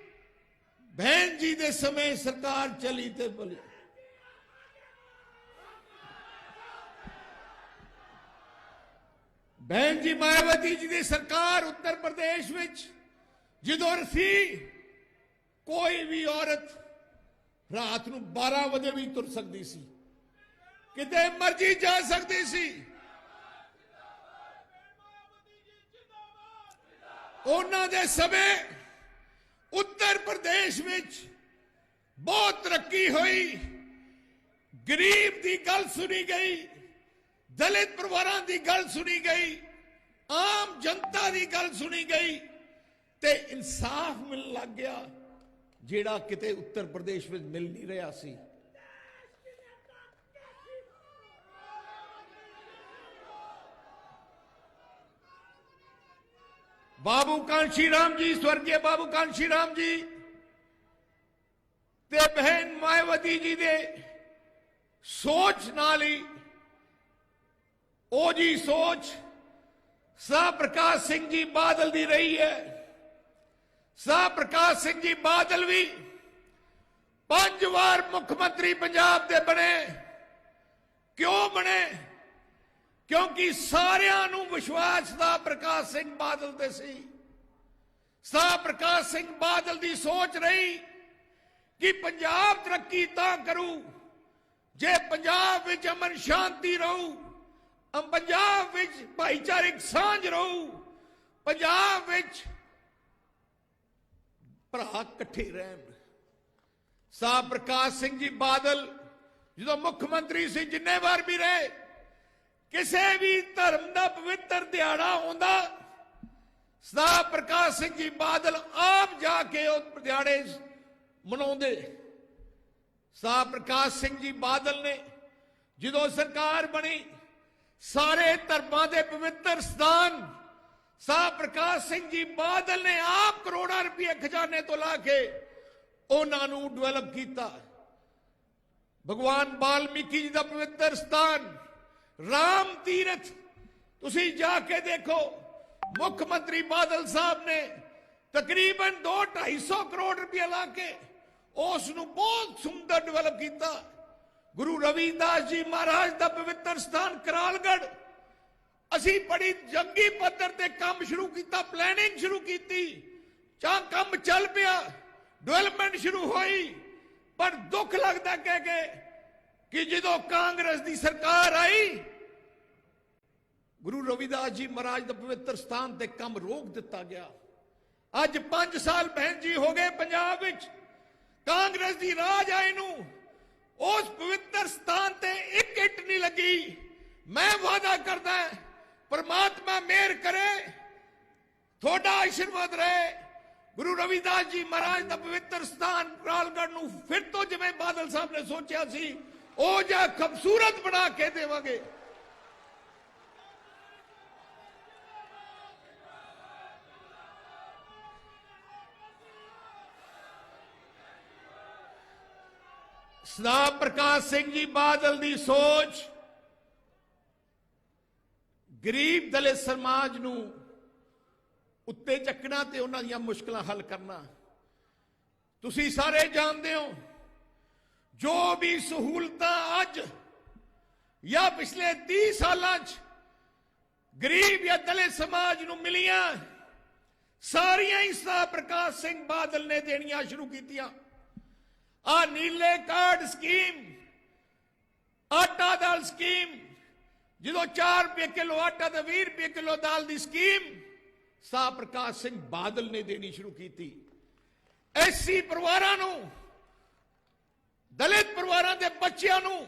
Speaker 4: ਬਹਿਨ ਜੀ ਦੇ ਸਮੇਂ ਸਰਕਾਰ ਚਲੀ ਤੇ ਬਲੀ। ਬਹਿਨ ਜੀ ਮਾਇਆਵਤੀ ਜੀ ਦੀ ਸਰਕਾਰ ਉੱਤਰ ਪ੍ਰਦੇਸ਼ ਵਿੱਚ ਜਦੋਂ ਸੀ ਕੋਈ ਵੀ ਔਰਤ ਰਾਤ ਨੂੰ 12 ਵਜੇ ਵੀ ਤੁਰ ਸਕਦੀ ਸੀ, ਕਿਤੇ ਮਰਜ਼ੀ ਜਾ ਸਕਦੀ ਸੀ। ਉਹਨਾਂ ਦੇ ਸਮੇਂ ਉੱਤਰ ਪ੍ਰਦੇਸ਼ ਵਿੱਚ ਬਹੁਤ ਤਰੱਕੀ ਹੋਈ। ਗਰੀਬ ਦੀ ਗੱਲ ਸੁਣੀ ਗਈ, ਦਲਿਤ ਪਰਿਵਾਰਾਂ ਦੀ ਗੱਲ ਸੁਣੀ ਗਈ, ਆਮ ਜਨਤਾ ਦੀ ਗੱਲ ਸੁਣੀ ਗਈ ਤੇ ਇਨਸਾਫ ਮਿਲਣ ਲੱਗ ਗਿਆ ਜਿਹੜਾ ਕਿਤੇ ਉੱਤਰ ਪ੍ਰਦੇਸ਼ ਵਿੱਚ ਮਿਲ ਨਹੀਂ ਰਿਹਾ ਸੀ। ਬਾਬੂ ਕਾਂਸ਼ੀ ਰਾਮ ਜੀ, ਸਵਰਗੀ ਬਾਬੂ ਕਾਂਸ਼ੀ ਰਾਮ ਜੀ ਤੇ ਬਹਿਨ ਮਾਇਆਵਤੀ ਜੀ ਦੇ ਸੋਚ ਨਾਲ ਹੀ ਉਹ ਜੀ ਸੋਚ ਸਾਹ ਪ੍ਰਕਾਸ਼ ਸਿੰਘ ਜੀ ਬਾਦਲ ਦੀ ਰਹੀ ਹੈ। ਸਾਹ ਪ੍ਰਕਾਸ਼ ਸਿੰਘ ਜੀ ਬਾਦਲ ਵੀ 5 ਵਾਰ ਮੁੱਖ ਮੰਤਰੀ ਪੰਜਾਬ ਦੇ ਬਣੇ। ਕਿਉਂ ਬਣੇ? ਕਿਉਂਕਿ ਸਾਰਿਆਂ ਨੂੰ ਵਿਸ਼ਵਾਸ ਦਾ ਪ੍ਰਕਾਸ਼ ਸਿੰਘ ਬਾਦਲ ਤੇ ਸੀ। ਸਾਹ ਪ੍ਰਕਾਸ਼ ਸਿੰਘ ਬਾਦਲ ਦੀ ਸੋਚ ਰਹੀ ਕਿ ਪੰਜਾਬ ਤਰੱਕੀ ਤਾਂ ਕਰੂ ਜੇ ਪੰਜਾਬ ਵਿੱਚ ਅਮਨ ਸ਼ਾਂਤੀ ਰਹੂ, ਪੰਜਾਬ ਵਿੱਚ ਭਾਈਚਾਰਕ ਸਾਂਝ ਰਹੂ, ਪੰਜਾਬ ਵਿੱਚ ਭਰਾ ਇਕੱਠੇ ਰਹਿਣ। ਸਾਹ ਪ੍ਰਕਾਸ਼ ਸਿੰਘ ਜੀ ਬਾਦਲ ਜਦੋਂ ਮੁੱਖ ਮੰਤਰੀ ਸੀ, ਜਿੰਨੇ ਵਾਰ ਵੀ ਰਹੇ, ਕਿਸੇ ਵੀ ਧਰਮ ਦਾ ਪਵਿੱਤਰ ਦਿਹਾੜਾ ਆਉਂਦਾ ਸਾਹ ਪ੍ਰਕਾਸ਼ ਸਿੰਘ ਜੀ ਬਾਦਲ ਆਪ ਜਾ ਕੇ ਉਹ ਦਿਹਾੜੇ ਮਨਾਉਂਦੇ। ਸਾਹ ਪ੍ਰਕਾਸ਼ ਸਿੰਘ ਜੀ ਬਾਦਲ ਨੇ ਜਦੋਂ ਸਰਕਾਰ ਬਣੀ ਸਾਰੇ ਧਰਮਾਂ ਦੇ ਪਵਿੱਤਰ ਸਥਾਨ साहब प्रकाश सिंह जी बादल ने आप करोड़ों रुपये खजाने तो ला के उन्होंने डेवलप किया। भगवान वाल्मीकि जी का पवित्र स्थान राम तीरथ तुसी जाके देखो, मुख्यमंत्री बादल साहब ने तकरीबन 200-250 करोड़ रुपया ला के उसनूं बहुत सुंदर डेवलप किया। गुरु रविदास जी महाराज का पवित्र स्थान करालगढ़ असी बड़ी जंगी पद्धर ते काम शुरू किया, प्लैनिंग शुरू की, चाह काम चल पिया, डेवलपमेंट शुरू हुई। पर दुख लगता कह के कि जो कांग्रेस की सरकार आई, गुरु रविदास जी महाराज का पवित्र स्थान ते काम रोक दिता गया। अज 5 साल बहन जी हो गए पंजाब विच कांग्रेस की राज आई नूं, उस पवित्र स्थान ते एक इट नहीं लगी। मैं वादा करदा परमात्मा मेहर करे, थोड़ा आशीर्वाद रहे, गुरु रविदास जी महाराज का पवित्र स्थान करालगढ़ नूं फिर तो जिवें बादल साहब ने सोचा सी ओ जा खूबसूरत बना के देवांगे। सरदार प्रकाश सिंह जी बादल की सोच गरीब दलित समाज नूं उत्ते चकना ते उन्हां दीयां मुश्किलां हल करना। तुसी सारे जानते हो जो भी सहूलतां अज या पिछले 30 सालां च गरीब या दलित समाज नूं मिलियां, सारियां ही सरदार प्रकाश सिंह बादल ने देनियां शुरू कीतियां। आ नीले कार्ड स्कीम, आटा दाल स्कीम, जो 4 रुपये किलो आटा ते 20 रुपये किलो दाल की स्कीम सरदार प्रकाश सिंह बादल ने देनी शुरू की थी। एससी परिवारां नूं, दलित परिवारां दे बच्चियां नूं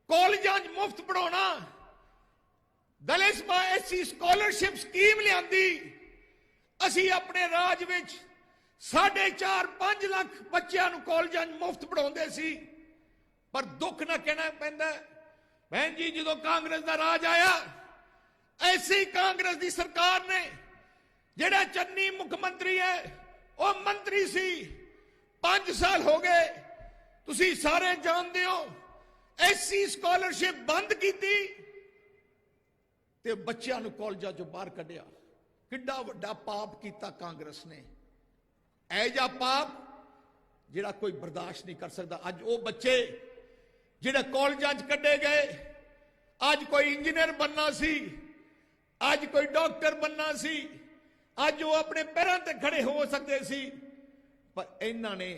Speaker 4: कॉलेजां च मुफ्त पढ़ाउणा, दलित एससी स्कॉलरशिप स्कीम लियांदी। असी अपने राज विच 4.5 लाख बच्चों को कॉलेजां मुफ्त पढ़ाते सी। पर दुख ना कहना पैंदा बहन जी, जो कांग्रेस का राज आया, ऐसी कांग्रेस की सरकार ने जेड़ा चन्नी मुख्यमंत्री है वह मंत्री सी, 5 साल हो गए। तुसी सारे जानते हो एससी स्कॉलरशिप बंद की ते बच्चों को कॉलेजां चों बाहर कढ़िया। किड्डा वड्डा पाप किया कांग्रेस ने, ऐजा पाप जिहड़ा कोई बर्दाश्त नहीं कर सकता। अज वो बच्चे जिहड़े कॉलेजां च कढ़े गए, अज कोई इंजीनियर बनना सी, अज कोई डॉक्टर बनना सी, अज वो अपने पैरों ते खड़े हो सकते सी, पर इन्हां ने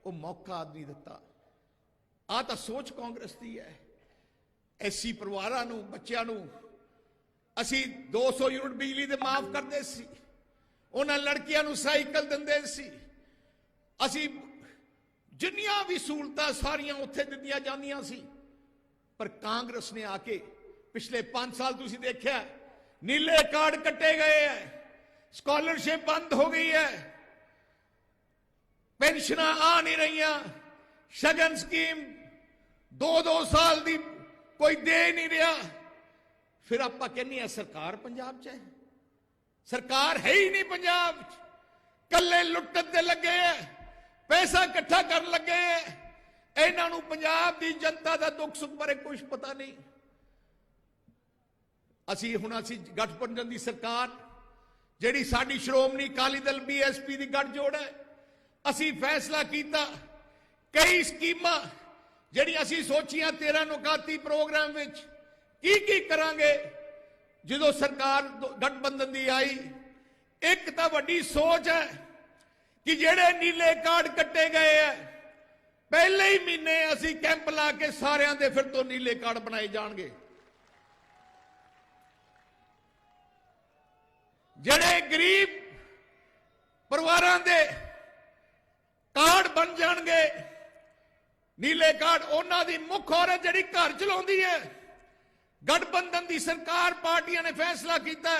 Speaker 4: वो मौका नहीं दिता। आ तां सोच कांग्रेस की है। एससी परिवारां नूं, बच्चिआं नूं असी 200 यूनिट बिजली दे माफ करदे सी, उन्हां लड़कियां नूं साइकिल दिंदे सी, असी जिन्नियां भी सहूलतां सारियां उत्थे दित्तियां जांदियां सी। पर कांग्रेस ने आके पिछले 5 साल तुसीं देखिआ नीले कार्ड कट्टे गए हैं, स्कॉलरशिप बंद हो गई है, पेंशन आ नहीं रही, शगन स्कीम 2-2 साल दी कोई दे नहीं रहा। फिर आपां कहने सरकार पंजाब च है, सरकार है ही नहीं पंजाब च, कल्ले लुट्टन ते लगे है, पैसा इकट्ठा कर लगे है। इन्हां नूं पंजाब दी जनता दा दुख सुख बारे कुछ पता नहीं। असी गठबंधन दी सरकार जिहड़ी साडी श्रोमणी अकाली दल BSP दी गठजोड़ है, असी फैसला किया कई स्कीमां जिहड़ी असी सोचियां 13 नुकाती प्रोग्राम विच की करांगे। जो सरकार गठबंधन दी आई, एक तो वड्डी सोच है कि जेड़े नीले कार्ड कट्टे गए हैं, पहले ही महीने असी कैंप ला के सारियां दे फिर तो नीले कार्ड बनाए जाणगे। जेड़े गरीब परिवारां दे कार्ड बन जाणगे नीले कार्ड, उन्हां दी मुख औरत जिहड़ी घर चलाउंदी है, गठबंधन की सरकार पार्टियां ने फैसला किया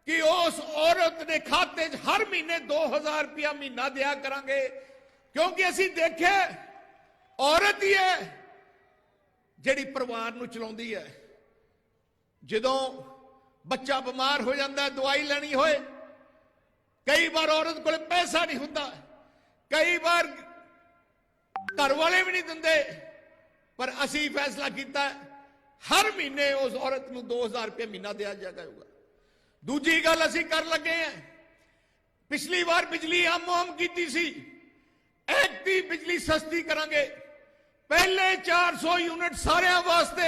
Speaker 4: कि उस औरत के खाते हर महीने 2000 रुपया महीना दिया करांगे। क्योंकि असी देखे औरत ही है जिहड़ी परिवार नूं चलाउंदी है। जदों ਬੱਚਾ ਬਿਮਾਰ ਹੋ ਜਾਂਦਾ, ਦਵਾਈ ਲੈਣੀ ਹੋਏ, ਕਈ ਵਾਰ ਔਰਤ ਕੋਲ ਪੈਸਾ ਨਹੀਂ ਹੁੰਦਾ, ਕਈ ਵਾਰ ਘਰ ਵਾਲੇ ਵੀ ਨਹੀਂ ਦਿੰਦੇ, ਪਰ ਅਸੀਂ ਫੈਸਲਾ ਕੀਤਾ ਹਰ ਮਹੀਨੇ ਉਸ ਔਰਤ ਨੂੰ 2000 ਰੁਪਏ ਮਹੀਨਾ ਦਿਆ ਜਾਏਗਾ। ਦੂਜੀ ਗੱਲ ਅਸੀਂ ਕਰ ਲੱਗੇ ਹਾਂ, ਪਿਛਲੀ ਵਾਰ ਬਿਜਲੀ ਆਮ ਕੀਤੀ ਸੀ, ਐਕਟੀ ਬਿਜਲੀ ਸਸਤੀ ਕਰਾਂਗੇ। ਪਹਿਲੇ 400 ਯੂਨਿਟ ਸਾਰਿਆਂ ਵਾਸਤੇ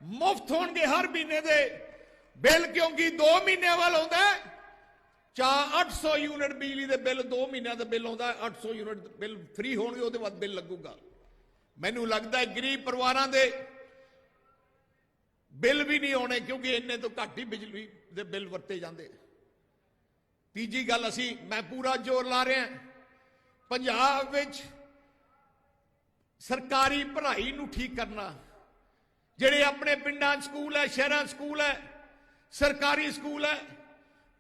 Speaker 4: ਮੁਫਤ ਹੋਣਗੇ ਹਰ ਮਹੀਨੇ ਦੇ ਬਿੱਲ, ਕਿਉਂਕਿ 2 ਮਹੀਨਿਆਂ ਵਾਲਾ ਆਉਂਦਾ 800 ਯੂਨਿਟ ਬਿਜਲੀ ਦੇ ਬਿੱਲ 2 ਮਹੀਨਿਆਂ ਦਾ ਬਿੱਲ ਆਉਂਦਾ, 800 ਯੂਨਿਟ ਬਿੱਲ ਫ੍ਰੀ ਹੋਣਗੇ, ਉਹਦੇ ਬਾਅਦ ਬਿੱਲ ਲੱਗੂਗਾ। ਮੈਨੂੰ ਲੱਗਦਾ ਹੈ ਗਰੀਬ ਪਰਿਵਾਰਾਂ ਦੇ ਬਿੱਲ ਵੀ ਨਹੀਂ ਆਉਣੇ, ਕਿਉਂਕਿ ਇੰਨੇ ਤੋਂ ਘੱਟ ਹੀ ਬਿਜਲੀ ਦੇ ਬਿੱਲ ਵਰਤੇ ਜਾਂਦੇ। ਤੀਜੀ ਗੱਲ, ਮੈਂ ਪੂਰਾ ਜ਼ੋਰ ਲਾ ਰਿਹਾ ਪੰਜਾਬ ਵਿੱਚ ਸਰਕਾਰੀ ਪੜ੍ਹਾਈ ਨੂੰ ਠੀਕ ਕਰਨਾ। ਜਿਹੜੇ ਆਪਣੇ ਪਿੰਡਾਂ 'ਚ ਸਕੂਲ ਹੈ, ਸ਼ਹਿਰਾਂ 'ਚ ਸਕੂਲ ਹੈ, ਸਰਕਾਰੀ ਸਕੂਲ ਹੈ,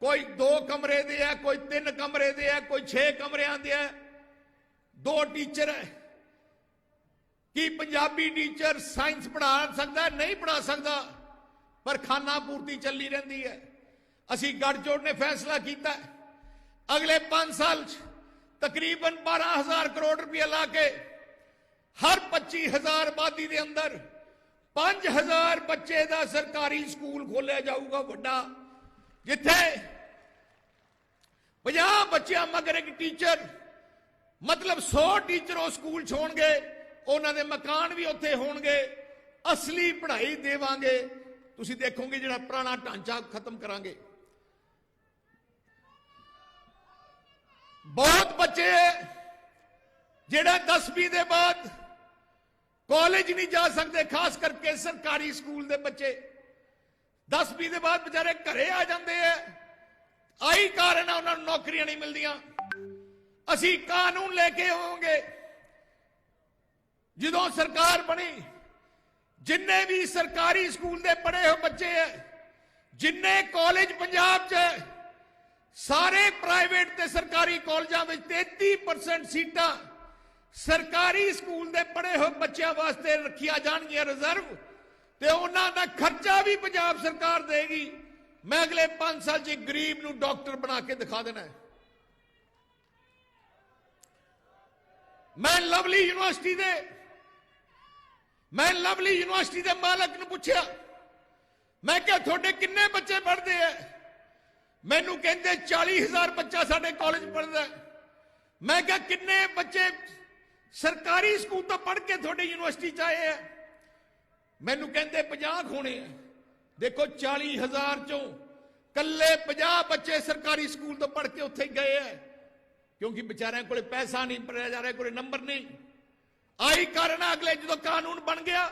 Speaker 4: ਕੋਈ 2 ਕਮਰੇ ਦੇ ਹੈ, ਕੋਈ 3 ਕਮਰੇ ਦੇ ਹੈ, ਕੋਈ 6 ਕਮਰਿਆਂ ਦੇ ਹੈ, 2 ਟੀਚਰ ਹੈ। ਕੀ ਪੰਜਾਬੀ ਟੀਚਰ ਸਾਇੰਸ ਪੜ੍ਹਾ ਸਕਦਾ? ਨਹੀਂ ਪੜ੍ਹਾ ਸਕਦਾ, ਪਰ ਖਾਨਾ ਪੂਰਤੀ ਚੱਲੀ ਰਹਿੰਦੀ ਹੈ। ਅਸੀਂ ਗੱਠਜੋੜ ਨੇ ਫੈਸਲਾ ਕੀਤਾ ਅਗਲੇ 5 ਸਾਲ 'ਚ ਤਕਰੀਬਨ 12,000 ਕਰੋੜ ਰੁਪਏ ਲਾ ਕੇ ਹਰ 25,000 ਆਬਾਦੀ ਦੇ ਅੰਦਰ 5,000 ਬੱਚੇ ਦਾ ਸਰਕਾਰੀ ਸਕੂਲ ਖੋਲਿਆ ਜਾਊਗਾ ਵੱਡਾ, ਜਿੱਥੇ 50 ਬੱਚਿਆਂ ਮਗਰ ਇੱਕ ਟੀਚਰ, ਮਤਲਬ 100 ਟੀਚਰ ਉਹ ਸਕੂਲ 'ਚ ਹੋਣਗੇ, ਉਹਨਾਂ ਦੇ ਮਕਾਨ ਵੀ ਉੱਥੇ ਹੋਣਗੇ। ਅਸਲੀ ਪੜ੍ਹਾਈ ਦੇਵਾਂਗੇ। ਤੁਸੀਂ ਦੇਖੋਗੇ ਜਿਹੜਾ ਪੁਰਾਣਾ ਢਾਂਚਾ ਖਤਮ ਕਰਾਂਗੇ। ਬਹੁਤ ਬੱਚੇ ਜਿਹੜੇ 10ਵੀਂ ਦੇ ਬਾਅਦ ਕਾਲਜ ਨਹੀਂ ਜਾ ਸਕਦੇ, ਖਾਸ ਕਰਕੇ ਸਰਕਾਰੀ ਸਕੂਲ ਦੇ ਬੱਚੇ 10ਵੀਂ ਦੇ ਬਾਅਦ ਵਿਚਾਰੇ ਘਰੇ ਆ ਜਾਂਦੇ ਆ। ਆਹੀ ਕਾਰਨ ਹੈ ਉਹਨਾਂ ਨੂੰ ਨੌਕਰੀਆਂ ਨਹੀਂ ਮਿਲਦੀਆਂ। ਅਸੀਂ ਕਾਨੂੰਨ ਲੈ ਕੇ ਆਵਾਂਗੇ ਜਦੋਂ ਸਰਕਾਰ ਬਣੀ, ਜਿੰਨੇ ਵੀ ਸਰਕਾਰੀ ਸਕੂਲ ਦੇ ਪੜ੍ਹੇ ਹੋਏ ਬੱਚੇ ਹੈ, ਜਿੰਨੇ ਕਾਲਜ ਪੰਜਾਬ 'ਚ ਹੈ, ਸਾਰੇ ਪ੍ਰਾਈਵੇਟ ਤੇ ਸਰਕਾਰੀ ਕਾਲਜਾਂ ਵਿੱਚ 33% ਸੀਟਾਂ ਸਰਕਾਰੀ ਸਕੂਲ ਦੇ ਪੜ੍ਹੇ ਹੋਏ ਬੱਚਿਆਂ ਵਾਸਤੇ ਰੱਖੀਆਂ ਜਾਣਗੀਆਂ ਰਿਜ਼ਰਵ, ਤੇ ਉਹਨਾਂ ਦਾ ਖਰਚਾ ਵੀ ਪੰਜਾਬ ਸਰਕਾਰ ਦੇਗੀ। ਮੈਂ ਅਗਲੇ 5 ਸਾਲ 'ਚ ਗਰੀਬ ਨੂੰ ਡਾਕਟਰ ਬਣਾ ਕੇ ਦਿਖਾ ਦੇਣਾ ਹੈ। ਮੈਂ ਲਵਲੀ ਯੂਨੀਵਰਸਿਟੀ ਦੇ ਮਾਲਕ ਨੂੰ ਪੁੱਛਿਆ, ਮੈਂ ਕਿਹਾ ਤੁਹਾਡੇ ਕਿੰਨੇ ਬੱਚੇ ਪੜ੍ਹਦੇ ਆ? ਮੈਨੂੰ ਕਹਿੰਦੇ 40,000 ਬੱਚਾ ਸਾਡੇ ਕਾਲਜ ਪੜ੍ਹਦਾ। ਮੈਂ ਕਿਹਾ ਕਿੰਨੇ ਬੱਚੇ ਸਰਕਾਰੀ ਸਕੂਲ ਤੋਂ ਪੜ੍ਹ ਕੇ ਤੁਹਾਡੇ ਯੂਨੀਵਰਸਿਟੀ 'ਚ ਆਏ ਆ? ਮੈਨੂੰ ਕਹਿੰਦੇ 50 ਹੋਣੇ ਆ। ਦੇਖੋ 40,000 ਚੋਂ ਕੱਲੇ 50 ਬੱਚੇ ਸਰਕਾਰੀ ਸਕੂਲ ਤੋਂ ਪੜ੍ਹ ਕੇ ਉੱਥੇ ਗਏ ਆ, ਕਿਉਂਕਿ ਵਿਚਾਰਿਆਂ ਕੋਲੇ ਪੈਸਾ ਨਹੀਂ, ਪੜਿਆ ਜਾ ਰਿਹਾ, ਕੋਲੇ ਨੰਬਰ ਨਹੀਂ। ਆਹੀ ਕਾਰਨ ਅਗਲੇ ਜਦੋਂ ਕਾਨੂੰਨ ਬਣ ਗਿਆ,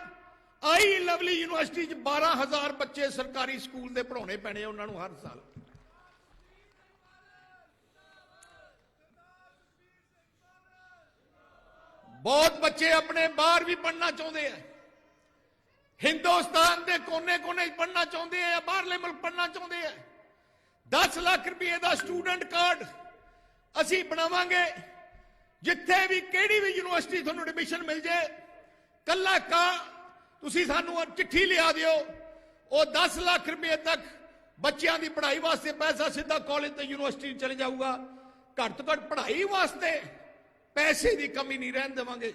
Speaker 4: ਆਹੀ ਲਵਲੀ ਯੂਨੀਵਰਸਿਟੀ 'ਚ 12,000 ਬੱਚੇ ਸਰਕਾਰੀ ਸਕੂਲ ਦੇ ਪੜ੍ਹਾਉਣੇ ਪੈਣੇ ਉਹਨਾਂ ਨੂੰ ਹਰ ਸਾਲ। ਬਹੁਤ ਬੱਚੇ ਆਪਣੇ ਬਾਹਰ ਵੀ ਪੜ੍ਹਨਾ ਚਾਹੁੰਦੇ ਆ, ਹਿੰਦੁਸਤਾਨ ਦੇ ਕੋਨੇ-ਕੋਨੇ 'ਚ ਪੜ੍ਹਨਾ ਚਾਹੁੰਦੇ ਆ, ਬਾਹਰਲੇ ਮੁਲਕ ਪੜ੍ਹਨਾ ਚਾਹੁੰਦੇ ਆ। 10 ਲੱਖ ਰੁਪਏ ਦਾ ਸਟੂਡੈਂਟ ਕਾਰਡ ਅਸੀਂ ਬਣਾਵਾਂਗੇ, ਜਿੱਥੇ ਵੀ ਕਿਹੜੀ ਵੀ ਯੂਨੀਵਰਸਿਟੀ ਤੁਹਾਨੂੰ ਐਡਮਿਸ਼ਨ ਮਿਲ ਜੇ, ਕੱਲਾ ਤੁਸੀਂ ਸਾਨੂੰ ਚਿੱਠੀ ਲਿਆ ਦਿਓ, ਉਹ 10 ਲੱਖ ਰੁਪਏ ਤੱਕ ਬੱਚਿਆਂ ਦੀ ਪੜ੍ਹਾਈ ਵਾਸਤੇ ਪੈਸਾ ਸਿੱਧਾ ਕਾਲਜ ਤੇ ਯੂਨੀਵਰਸਿਟੀ ਚਲੇ ਜਾਊਗਾ। ਘੱਟ ਤੋਂ ਘੱਟ ਪੜ੍ਹਾਈ ਵਾਸਤੇ ਪੈਸੇ ਦੀ ਕਮੀ ਨਹੀਂ ਰਹਿਣ ਦੇਵਾਂਗੇ।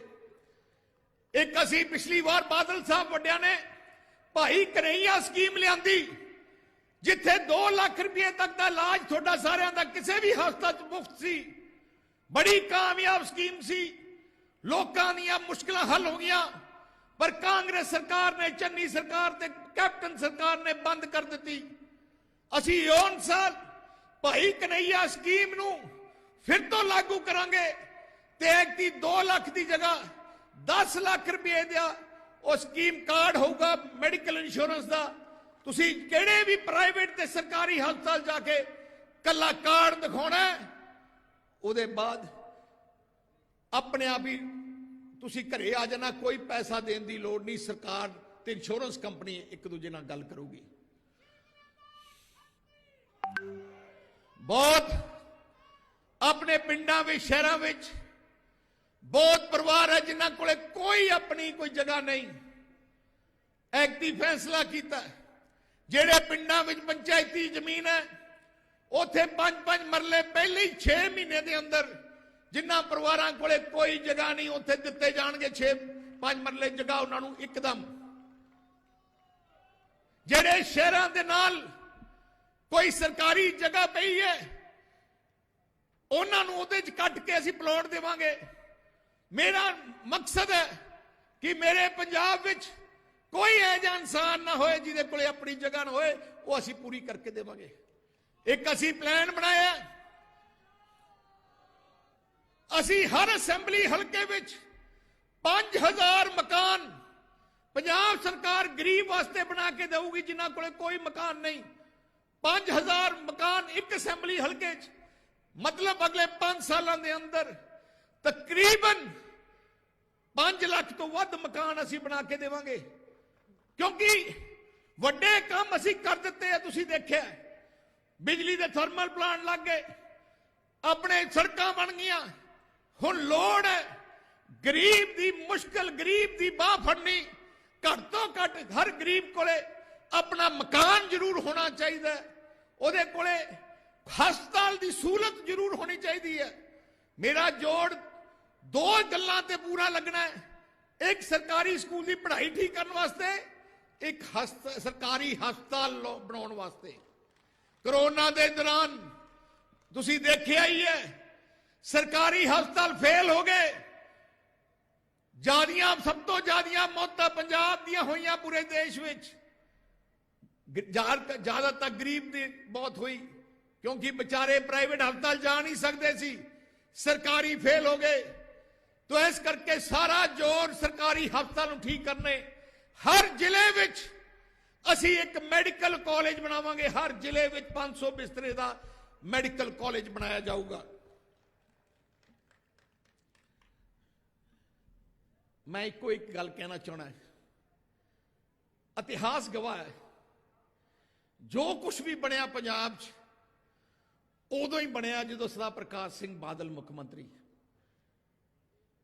Speaker 4: ਇੱਕ ਅਸੀਂ ਪਿਛਲੀ ਵਾਰ ਬਾਦਲ ਸਾਹਿਬ ਵੱਡਿਆਂ ਨੇ ਭਾਈ ਕਨਈਆ ਸਕੀਮ ਲਿਆਂਦੀ, ਜਿੱਥੇ 2 ਲੱਖ ਰੁਪਏ ਤੱਕ ਦਾ ਇਲਾਜ ਤੁਹਾਡਾ ਸਾਰਿਆਂ ਦਾ ਕਿਸੇ ਵੀ ਹਸਪਤਾਲ 'ਚ ਮੁਫਤ ਸੀ। ਬੜੀ ਕਾਮਯਾਬ ਸਕੀਮ ਸੀ, ਲੋਕਾਂ ਦੀਆਂ ਮੁਸ਼ਕਲਾਂ ਹੱਲ ਹੋ ਗਈਆਂ, ਪਰ ਕਾਂਗਰਸ ਸਰਕਾਰ ਨੇ, ਚੰਨੀ ਸਰਕਾਰ ਤੇ ਕੈਪਟਨ ਸਰਕਾਰ ਨੇ ਬੰਦ ਕਰ ਦਿੱਤੀ। ਅਸੀਂ ਇਸ ਸਾਲ ਭਾਈ ਕਨਈਆ ਸਕੀਮ ਨੂੰ ਫਿਰ ਤੋਂ ਲਾਗੂ ਕਰਾਂਗੇ ਤੇ ਐਕਟੀ 2 ਲੱਖ ਦੀ ਜਗ੍ਹਾ 10 ਲੱਖ ਰੁਪਏ ਦਾ ਉਹ ਸਕੀਮ ਕਾਰਡ ਹੋਊਗਾ ਮੈਡੀਕਲ ਇੰਸ਼ੋਰੈਂਸ ਦਾ। ਤੁਸੀਂ ਕਿਹੜੇ ਵੀ ਪ੍ਰਾਈਵੇਟ ਤੇ ਸਰਕਾਰੀ ਹਸਪਤਾਲ ਜਾ ਕੇ ਕੱਲਾ ਕਾਰਡ ਦਿਖਾਉਣਾ, ਉਹਦੇ ਬਾਅਦ ਆਪਣੇ ਆਪ ਹੀ ਤੁਸੀਂ ਘਰੇ ਆ ਜਾਣਾ, ਕੋਈ ਪੈਸਾ ਦੇਣ ਦੀ ਲੋੜ ਨਹੀਂ। ਸਰਕਾਰ ਤੇ ਇੰਸ਼ੋਰੈਂਸ ਕੰਪਨੀ ਇੱਕ ਦੂਜੇ ਨਾਲ ਗੱਲ ਕਰੂਗੀ। ਬਹੁਤ ਆਪਣੇ ਪਿੰਡਾਂ ਵਿੱਚ, ਸ਼ਹਿਰਾਂ ਵਿੱਚ ਬਹੁਤ ਪਰਿਵਾਰ ਹੈ ਜਿਨ੍ਹਾਂ ਕੋਲੇ ਕੋਈ ਆਪਣੀ ਕੋਈ ਜਗ੍ਹਾ ਨਹੀਂ। ਐਕਟੀ ਫੈਸਲਾ ਕੀਤਾ ਜਿਹੜੇ ਪਿੰਡਾਂ ਵਿੱਚ ਪੰਚਾਇਤੀ ਜ਼ਮੀਨ ਹੈ ਉੱਥੇ 5-5 ਮਰਲੇ ਪਹਿਲੇ ਹੀ 6 ਮਹੀਨੇ ਦੇ ਅੰਦਰ ਜਿਨ੍ਹਾਂ ਪਰਿਵਾਰਾਂ ਕੋਲੇ ਕੋਈ ਜਗ੍ਹਾ ਨਹੀਂ ਉੱਥੇ ਦਿੱਤੇ ਜਾਣਗੇ 5 ਮਰਲੇ ਜਗ੍ਹਾ ਉਹਨਾਂ ਨੂੰ ਇੱਕਦਮ। ਜਿਹੜੇ ਸ਼ਹਿਰਾਂ ਦੇ ਨਾਲ ਕੋਈ ਸਰਕਾਰੀ ਜਗ੍ਹਾ ਪਈ ਹੈ ਉਹਨਾਂ ਨੂੰ ਉਹਦੇ ਚ ਕੱਟ ਕੇ ਅਸੀਂ ਪਲਾਟ ਦੇਵਾਂਗੇ। ਮੇਰਾ ਮਕਸਦ ਹੈ ਕਿ ਮੇਰੇ ਪੰਜਾਬ ਵਿੱਚ ਕੋਈ ਐਜਾ ਇਨਸਾਨ ਨਾ ਹੋਏ ਜਿਹਦੇ ਕੋਲੇ ਆਪਣੀ ਜਗ੍ਹਾ ਨਾ ਹੋਏ, ਉਹ ਅਸੀਂ ਪੂਰੀ ਕਰਕੇ ਦੇਵਾਂਗੇ। ਇੱਕ ਅਸੀਂ ਪਲਾਨ ਬਣਾਇਆ, ਅਸੀਂ ਹਰ ਅਸੈਂਬਲੀ ਹਲਕੇ ਵਿੱਚ 5000 ਮਕਾਨ ਪੰਜਾਬ ਸਰਕਾਰ ਗਰੀਬ ਵਾਸਤੇ ਬਣਾ ਕੇ ਦੇਊਗੀ ਜਿਨ੍ਹਾਂ ਕੋਲੇ ਕੋਈ ਮਕਾਨ ਨਹੀਂ। 5000 ਮਕਾਨ ਇੱਕ ਅਸੈਂਬਲੀ ਹਲਕੇ 'ਚ, ਮਤਲਬ ਅਗਲੇ 5 ਸਾਲਾਂ ਦੇ ਅੰਦਰ ਤਕਰੀਬਨ 5 ਲੱਖ ਤੋਂ ਵੱਧ ਮਕਾਨ ਅਸੀਂ ਬਣਾ ਕੇ ਦੇਵਾਂਗੇ। ਕਿਉਂਕਿ ਵੱਡੇ ਕੰਮ ਅਸੀਂ ਕਰ ਦਿੱਤੇ ਆ, ਤੁਸੀਂ ਦੇਖਿਆ ਬਿਜਲੀ ਦੇ ਥਰਮਲ ਪਲਾਂਟ ਲੱਗ ਗਏ, ਆਪਣੇ ਸੜਕਾਂ ਬਣ ਗਈਆਂ। ਹੁਣ ਲੋੜ ਹੈ ਗਰੀਬ ਦੀ ਮੁਸ਼ਕਲ, ਗਰੀਬ ਦੀ ਬਾਹ ਫੜਨੀ। ਘੱਟ ਤੋਂ ਘੱਟ ਹਰ ਗਰੀਬ ਕੋਲੇ ਆਪਣਾ ਮਕਾਨ ਜ਼ਰੂਰ ਹੋਣਾ ਚਾਹੀਦਾ, ਉਹਦੇ ਕੋਲੇ ਹਸਪਤਾਲ ਦੀ ਸਹੂਲਤ ਜ਼ਰੂਰ ਹੋਣੀ ਚਾਹੀਦੀ ਹੈ। ਮੇਰਾ ਜੋੜ 2 ਗੱਲਾਂ ਤੇ ਪੂਰਾ ਲੱਗਣਾ ਹੈ, ਇੱਕ ਸਰਕਾਰੀ ਸਕੂਲ ਦੀ ਪੜ੍ਹਾਈ ਠੀਕ ਕਰਨ ਵਾਸਤੇ, ਇੱਕ ਸਰਕਾਰੀ ਹਸਪਤਾਲ ਬਣਾਉਣ ਵਾਸਤੇ। ਕੋਰੋਨਾ ਦੇ ਦੌਰਾਨ ਤੁਸੀਂ ਦੇਖਿਆ ਹੀ ਹੈ ਸਰਕਾਰੀ ਹਸਪਤਾਲ ਫੇਲ ਹੋ ਗਏ। ਸਭ ਤੋਂ ਜ਼ਿਆਦੀਆਂ ਮੌਤਾਂ ਪੰਜਾਬ ਦੀਆਂ ਹੋਈਆਂ ਪੂਰੇ ਦੇਸ਼ ਵਿੱਚ। ਜ਼ਿਆਦਾਤਰ ਗਰੀਬ ਦੀ ਬਹੁਤ ਹੋਈ ਕਿਉਂਕਿ ਵਿਚਾਰੇ ਪ੍ਰਾਈਵੇਟ ਹਸਪਤਾਲ ਜਾ ਨਹੀਂ ਸਕਦੇ ਸੀ, ਸਰਕਾਰੀ ਫੇਲ ਹੋ ਗਏ। तो इस करके सारा जोर सरकारी हस्पताल ठीक करने। हर जिले विच असी एक मेडिकल कॉलेज बनावांगे, हर जिले विच 500 बिस्तरे का मेडिकल कॉलेज बनाया जाऊगा। मैं एक गल कहना चाहना है, इतिहास गवाह है जो कुछ भी बनया पंजाब च उदों ही बनया जो सरदार प्रकाश सिंह बादल मुख्यमंत्री।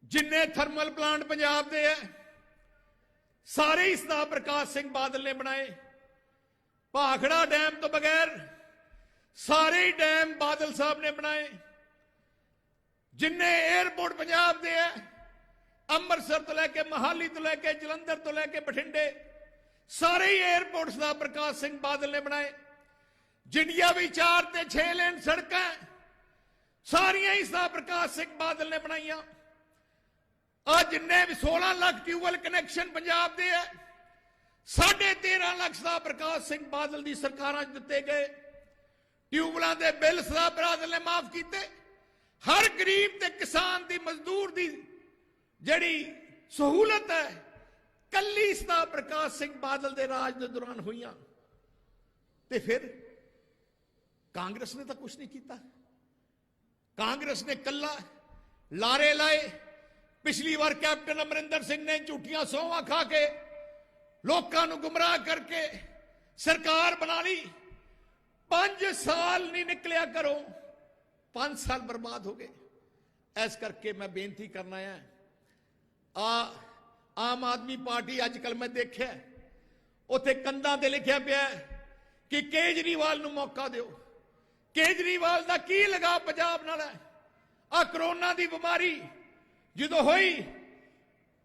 Speaker 4: जिन्ने थर्मल प्लांट पंजाब दे है सारे ही सरदार प्रकाश सिंह बादल ने बनाए। भाखड़ा डैम तो बगैर सारे ही डैम बादल साहब ने बनाए। जिन्ने एयरपोर्ट पंजाब दे है अमृतसर तो लैके मोहाली तो लैके जलंधर तो लैके बठिंडे सारे ही एयरपोर्ट सरदार प्रकाश सिंह बादल ने बनाए। जिंडिया भी 4 ते 6 लेन सड़क सारिया ही सरदार प्रकाश सिंह बादल ने बनाई। आज जिन्ने भी 16 लाख ट्यूबवेल कनैक्शन पंजाब दे है 13.5 लाख सरदार प्रकाश सिंह बादल की सरकारां दिते गए। ट्यूबवेलों के बिल सरदार बादल ने माफ किए। हर गरीब ते किसान दी मजदूर दी जिहड़ी सहूलत है कली सरदार प्रकाश सिंह बादल के राज के दौरान हुई। ते फिर कांग्रेस ने तो कुछ नहीं किया। कांग्रेस ने कला लारे लाए। पिछली बार कैप्टन अमरिंदर सिंह ने झूठियां सौवां खा के लोगों को गुमराह करके सरकार बना ली। 5 साल नहीं निकलिया करो, 5 साल बर्बाद हो गए। इस करके मैं बेनती करना है, आम आदमी पार्टी अजकल मैं देखा उत्थे कंधां ते लिखिया पिया कि केजरीवाल नूं मौका दिओ। केजरीवाल दा की लगा पंजाब नाल है? आ कोरोना दी बीमारी जो हुई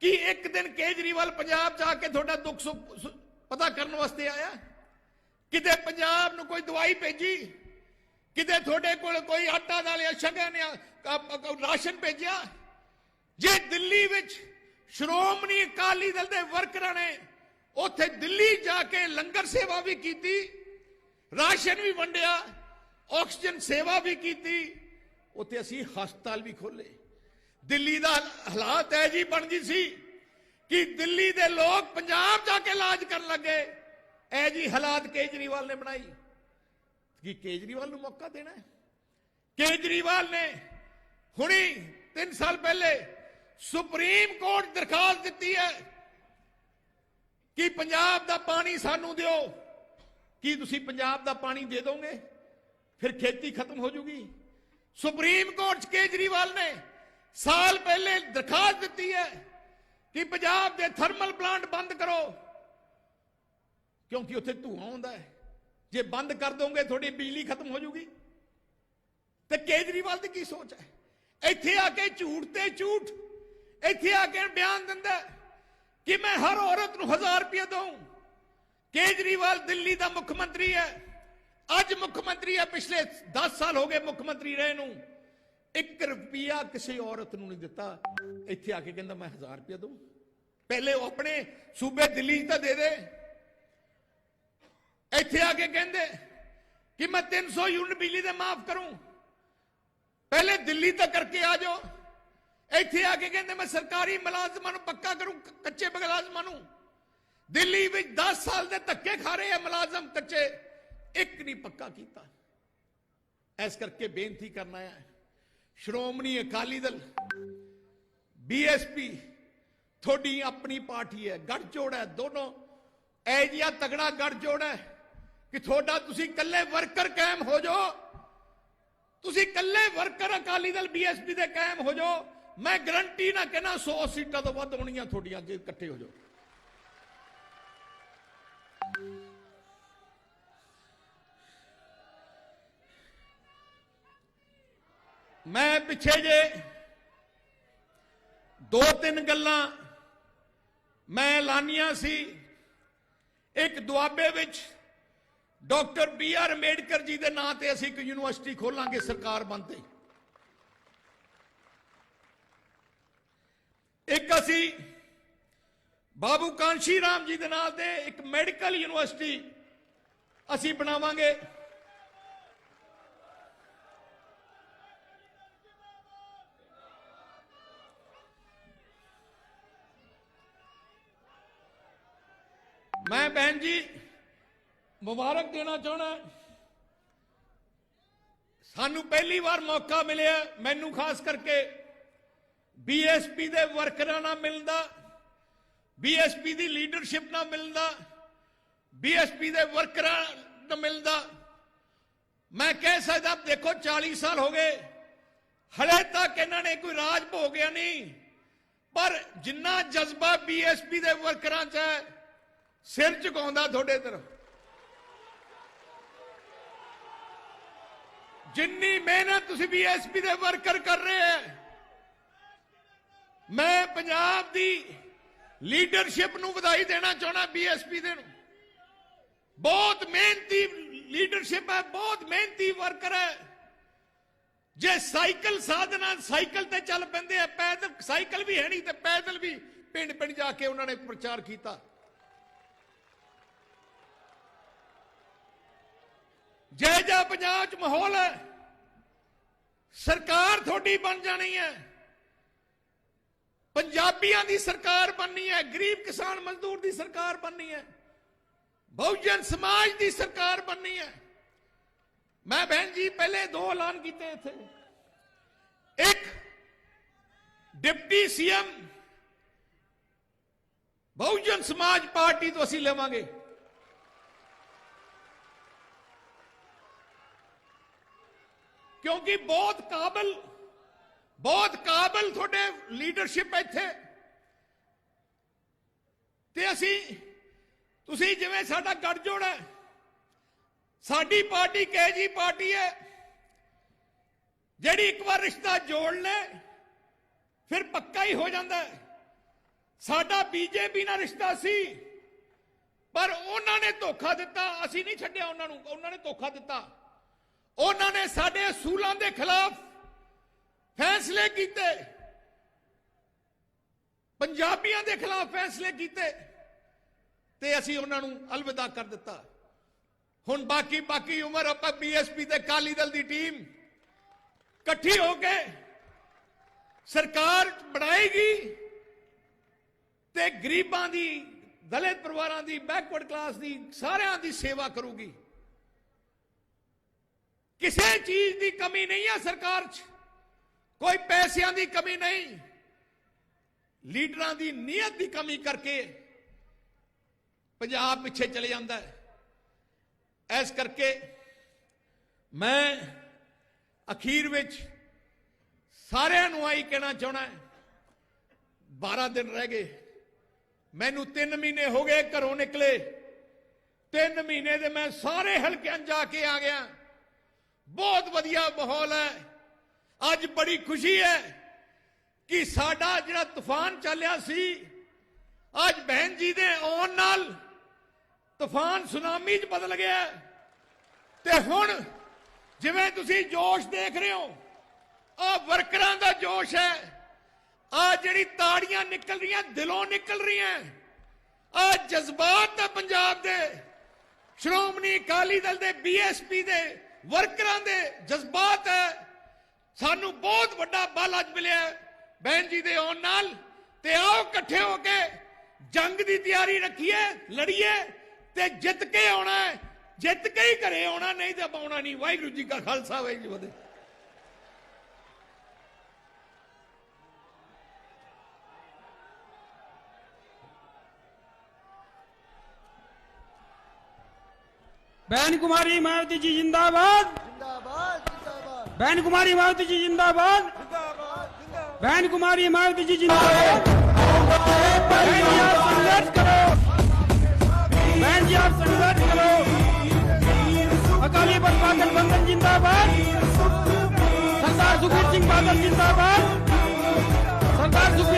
Speaker 4: कि एक दिन केजरीवाल पंजाब जाके थोड़ा दुख सुख पता करने वास्ते आया? किते पंजाब नूं कोई दवाई भेजी? किते थोड़े कोल कोई आटा दाल या शगन या राशन भेजा? जे दिल्ली विच श्रोमणी अकाली दल दे वर्करां ने उत्थे दिल्ली जाके लंगर सेवा भी की, राशन भी वंडिया, ऑक्सीजन सेवा भी की, उत्थे असीं हस्पताल भी खोले। दिल्ली का हालात है जी बन गई सी कि दिल्ली के लोग पंजाब जाके इलाज कर लगे। ऐ जी हालात केजरीवाल ने बनाई कि केजरीवाल को मौका देना है। केजरीवाल ने हुणी 3 साल पहले सुप्रीम कोर्ट दरखास्त दी है कि पंजाब का पानी सानू दिओ। कि तुसी पंजाब का पानी दे दोगे फिर खेती खत्म हो जाएगी। सुप्रीम कोर्ट केजरीवाल ने साल पहले दरखास्त दी है कि पंजाब के थर्मल प्लांट बंद करो। ਕਿਉਂਕਿ ਉੱਥੇ ਧੂਆਂ ਆਉਂਦਾ ਹੈ। ਜੇ ਬੰਦ ਕਰ ਦੋਗੇ ਤੁਹਾਡੀ ਬਿਜਲੀ ਖਤਮ ਹੋ ਜਾਊਗੀ। ਤੇ ਕੇਜਰੀਵਾਲ ਦੀ ਕੀ ਸੋਚ ਹੈ? ਇੱਥੇ ਆ ਕੇ ਝੂਠ ਤੇ ਝੂਠ, ਇੱਥੇ ਆ ਕੇ ਬਿਆਨ ਦਿੰਦਾ ਕਿ ਮੈਂ ਹਰ ਔਰਤ ਨੂੰ 1000 ਰੁਪਏ ਦਊਂ। ਕੇਜਰੀਵਾਲ ਦਿੱਲੀ ਦਾ ਮੁੱਖ ਮੰਤਰੀ ਹੈ, ਅੱਜ ਮੁੱਖ ਮੰਤਰੀ ਹੈ, ਪਿਛਲੇ 10 ਸਾਲ ਹੋ ਗਏ ਮੁੱਖ ਮੰਤਰੀ ਰਹੇ ਨੂੰ, 1 ਰੁਪਿਆ ਕਿਸੇ ਔਰਤ ਨੂੰ ਨਹੀਂ ਦਿੱਤਾ। ਇੱਥੇ ਆ ਕੇ ਕਹਿੰਦਾ ਮੈਂ 1000 ਰੁਪਏ ਦਊਂ। ਪਹਿਲੇ ਉਹ ਆਪਣੇ ਸੂਬੇ ਦਿੱਲੀ 'ਚ ਤਾਂ ਦੇ ਦੇ। ਇੱਥੇ ਆ ਕੇ ਕਹਿੰਦੇ ਕਿ ਮੈਂ 300 ਯੂਨਿਟ ਬਿਜਲੀ ਦੇ ਮਾਫ ਕਰੂੰ। ਪਹਿਲੇ ਦਿੱਲੀ ਤੱਕ ਕਰਕੇ ਆ ਜਾਓ। ਇੱਥੇ ਆ ਕੇ ਕਹਿੰਦੇ ਮੈਂ ਸਰਕਾਰੀ ਮੁਲਾਜ਼ਮਾਂ ਨੂੰ ਪੱਕਾ ਕਰੂੰ, ਕੱਚੇ ਮੁਲਾਜ਼ਮਾਂ ਨੂੰ। ਦਿੱਲੀ ਵਿੱਚ 10 ਸਾਲ ਦੇ ਧੱਕੇ ਖਾ ਰਹੇ ਆ ਮੁਲਾਜ਼ਮ ਕੱਚੇ, ਇੱਕ ਨਹੀਂ ਪੱਕਾ ਕੀਤਾ। ਇਸ ਕਰਕੇ ਬੇਨਤੀ ਕਰਨਾ ਹੈ, ਸ਼੍ਰੋਮਣੀ ਅਕਾਲੀ ਦਲ, ਬੀਐਸਪੀ ਤੁਹਾਡੀ ਆਪਣੀ ਪਾਰਟੀ ਹੈ, ਗੱਠਜੋੜ ਹੈ, ਦੋਨੋਂ ਐ ਜਿਹਾ ਤਗੜਾ ਗੱਠਜੋੜ ਹੈ ਕਿ ਤੁਹਾਡਾ ਤੁਸੀਂ ਇਕੱਲੇ ਵਰਕਰ ਕਾਇਮ ਹੋ ਜਾਓ। ਤੁਸੀਂ ਇਕੱਲੇ ਵਰਕਰ ਅਕਾਲੀ ਦਲ ਬੀਐਸਪੀ ਦੇ ਕਾਇਮ ਹੋ ਜਾਓ, ਮੈਂ ਗਰੰਟੀ ਨਾ ਕਹਿਣਾ 100 ਸੀਟਾਂ ਤੋਂ ਵੱਧ ਹੋਣੀਆਂ ਤੁਹਾਡੀਆਂ ਜੇ ਇਕੱਠੇ ਹੋ ਜਾਓ। ਮੈਂ ਪਿੱਛੇ ਜੇ 2-3 ਗੱਲਾਂ ਮੈਂ ਐਲਾਨੀਆਂ ਸੀ। ਇੱਕ ਦੁਆਬੇ ਵਿੱਚ ਡਾਕਟਰ BR ਅੰਬੇਡਕਰ ਜੀ ਦੇ ਨਾਂ ਤੇ ਅਸੀਂ ਇੱਕ ਯੂਨੀਵਰਸਿਟੀ ਖੋਲਾਂਗੇ ਸਰਕਾਰ ਬਣਦੇ। ਇੱਕ ਅਸੀਂ ਬਾਬੂ ਕਾਂਸ਼ੀ ਰਾਮ ਜੀ ਦੇ ਨਾਂ ਤੇ ਇੱਕ ਮੈਡੀਕਲ ਯੂਨੀਵਰਸਿਟੀ ਅਸੀਂ ਬਣਾਵਾਂਗੇ। मैं बहन जी मुबारक देना चाहना, सानू पहली बार मौका मिले, मैनू खास करके बीएसपी दे वर्करां नाल मिलदा, बीएसपी दी लीडरशिप नाल मिलदा, बीएसपी दे वर्करां नाल मिलदा। मैं कह सकदा देखो 40 साल हो गए, हले तक इन्होंने कोई राज भोगया नहीं, पर जिन्ना जज्बा बीएसपी दे वर्करां च है, सिर झुकाउंदा थोड़े तरफ। जिन्नी मेहनत तुसीं बीएसपी दे वर्कर कर रहे हैं, मैं पंजाब दी लीडरशिप नूं वधाई देना चाहना। बीएसपी दे बहुत मेहनती लीडरशिप है, बहुत मेहनती वर्कर है। जे साइकिल साधना साइकिल ते चल पैंदे, पैदल साइकिल भी है नहीं ते पैदल भी पिंड पिंड जाके उन्होंने प्रचार किया। जय जय पंजाब च माहौल है, सरकार थोड़ी बन जानी है, पंजाबियों की सरकार बननी है, गरीब किसान मजदूर की सरकार बननी है, बहुजन समाज की सरकार बननी है। मैं बहन जी पहले 2 ऐलान किए थे। एक deputy CM Bahujan Samaj party तो असी लेवांगे, क्योंकि बहुत काबिल थोड़े लीडरशिप इत्थे ते असी तुसी जिवें साडा गठजोड़ है, साडी पार्टी कह जी पार्टी है जिहड़ी एक बार रिश्ता जोड़ ले फिर पक्का ही हो जाता है। साडा बीजेपी नाल रिश्ता सी, पर उन्होंने धोखा दिता, असी नहीं छड्डिया उन्होंने, उन्होंने धोखा दिता। उन्होंने साडे असूलों के खिलाफ फैसले किए, पंजाबियों के खिलाफ फैसले किए, ते असी उन्होंने अलविदा कर दिता। हुण बाकी उम्र आपां बीएसपी ते अकाली दल की टीम इकट्ठी होके सरकार बनाएगी ते गरीबां दी, दलित परिवारां दी, बैकवर्ड क्लास दी सारियां दी सेवा करूगी। किसी चीज की कमी नहीं है सरकार च, कोई पैसों की कमी नहीं, लीडरां की नीयत की कमी करके पंजाब पिछे चले जाता है। इस करके मैं अखीर विच सारिआं नूं आई कहना चाहना है, 12 दिन रह गए, मैनू 3 महीने हो गए घरों निकले, 3 ਮਹੀਨੇ ਦੇ ਮੈਂ ਸਾਰੇ ਹਲਕਿਆਂ 'ਚ ਜਾ ਕੇ ਆ ਗਿਆ। ਬਹੁਤ ਵਧੀਆ ਮਾਹੌਲ ਹੈ। ਅੱਜ ਬੜੀ ਖੁਸ਼ੀ ਹੈ ਕਿ ਸਾਡਾ ਜਿਹੜਾ ਤੂਫਾਨ ਚੱਲਿਆ ਸੀ, ਅੱਜ ਬਹਿਨ ਜੀ ਦੇ ਆਉਣ ਨਾਲ ਤੂਫਾਨ ਸੁਨਾਮੀ 'ਚ ਬਦਲ ਗਿਆ। ਤੇ ਹੁਣ ਜਿਵੇਂ ਤੁਸੀਂ ਜੋਸ਼ ਦੇਖ ਰਹੇ ਹੋ, ਆ ਵਰਕਰਾਂ ਦਾ ਜੋਸ਼ ਹੈ। ਆ ਜਿਹੜੀ ਤਾੜੀਆਂ ਨਿਕਲ ਰਹੀਆਂ, ਦਿਲੋਂ ਨਿਕਲ ਰਹੀਆਂ, ਆ ਜਜ਼ਬਾਤ ਹੈ ਪੰਜਾਬ ਦੇ, ਸ਼੍ਰੋਮਣੀ ਅਕਾਲੀ ਦਲ ਦੇ, ਬੀਐਸਪੀ ਦੇ ਵਰਕਰਾਂ ਦੇ ਜਜ਼ਬਾਤ ਹੈ। ਸਾਨੂੰ ਬਹੁਤ ਵੱਡਾ ਬਲ ਅੱਜ ਮਿਲਿਆ ਬਹਿਨ ਜੀ ਦੇ ਆਉਣ ਨਾਲ। ਤੇ ਆਓ ਇਕੱਠੇ ਹੋ ਕੇ ਜੰਗ ਦੀ ਤਿਆਰੀ ਰੱਖੀਏ, ਲੜੀਏ ਤੇ ਜਿੱਤ ਕੇ ਆਉਣਾ ਹੈ। ਜਿੱਤ ਕੇ ਹੀ ਘਰੇ ਆਉਣਾ, ਨਹੀਂ ਤਾਂ ਆਉਣਾ ਨਹੀਂ। ਵਾਹਿਗੁਰੂ ਜੀ ਕਾ ਖਾਲਸਾ, ਵਾਹਿਗੁਰੂ ਜੀ ਕੀ ਫਤਿਹ।
Speaker 1: बहन कुमारी मायावती जी जिंदाबाद,
Speaker 5: जिंदाबाद जिंदाबाद
Speaker 1: बहन कुमारी मायावती जी जिंदाबाद,
Speaker 5: जिंदाबाद
Speaker 1: बहन कुमारी मायावती जी जिंदाबाद। बहन जी आप संघर्ष करो, बहन जी आप संघर्ष करो। अकाली दल गठबंधन जिंदाबाद, सरदार सुखबीर सिंह बादल जिंदाबाद, सरदार सुखबीर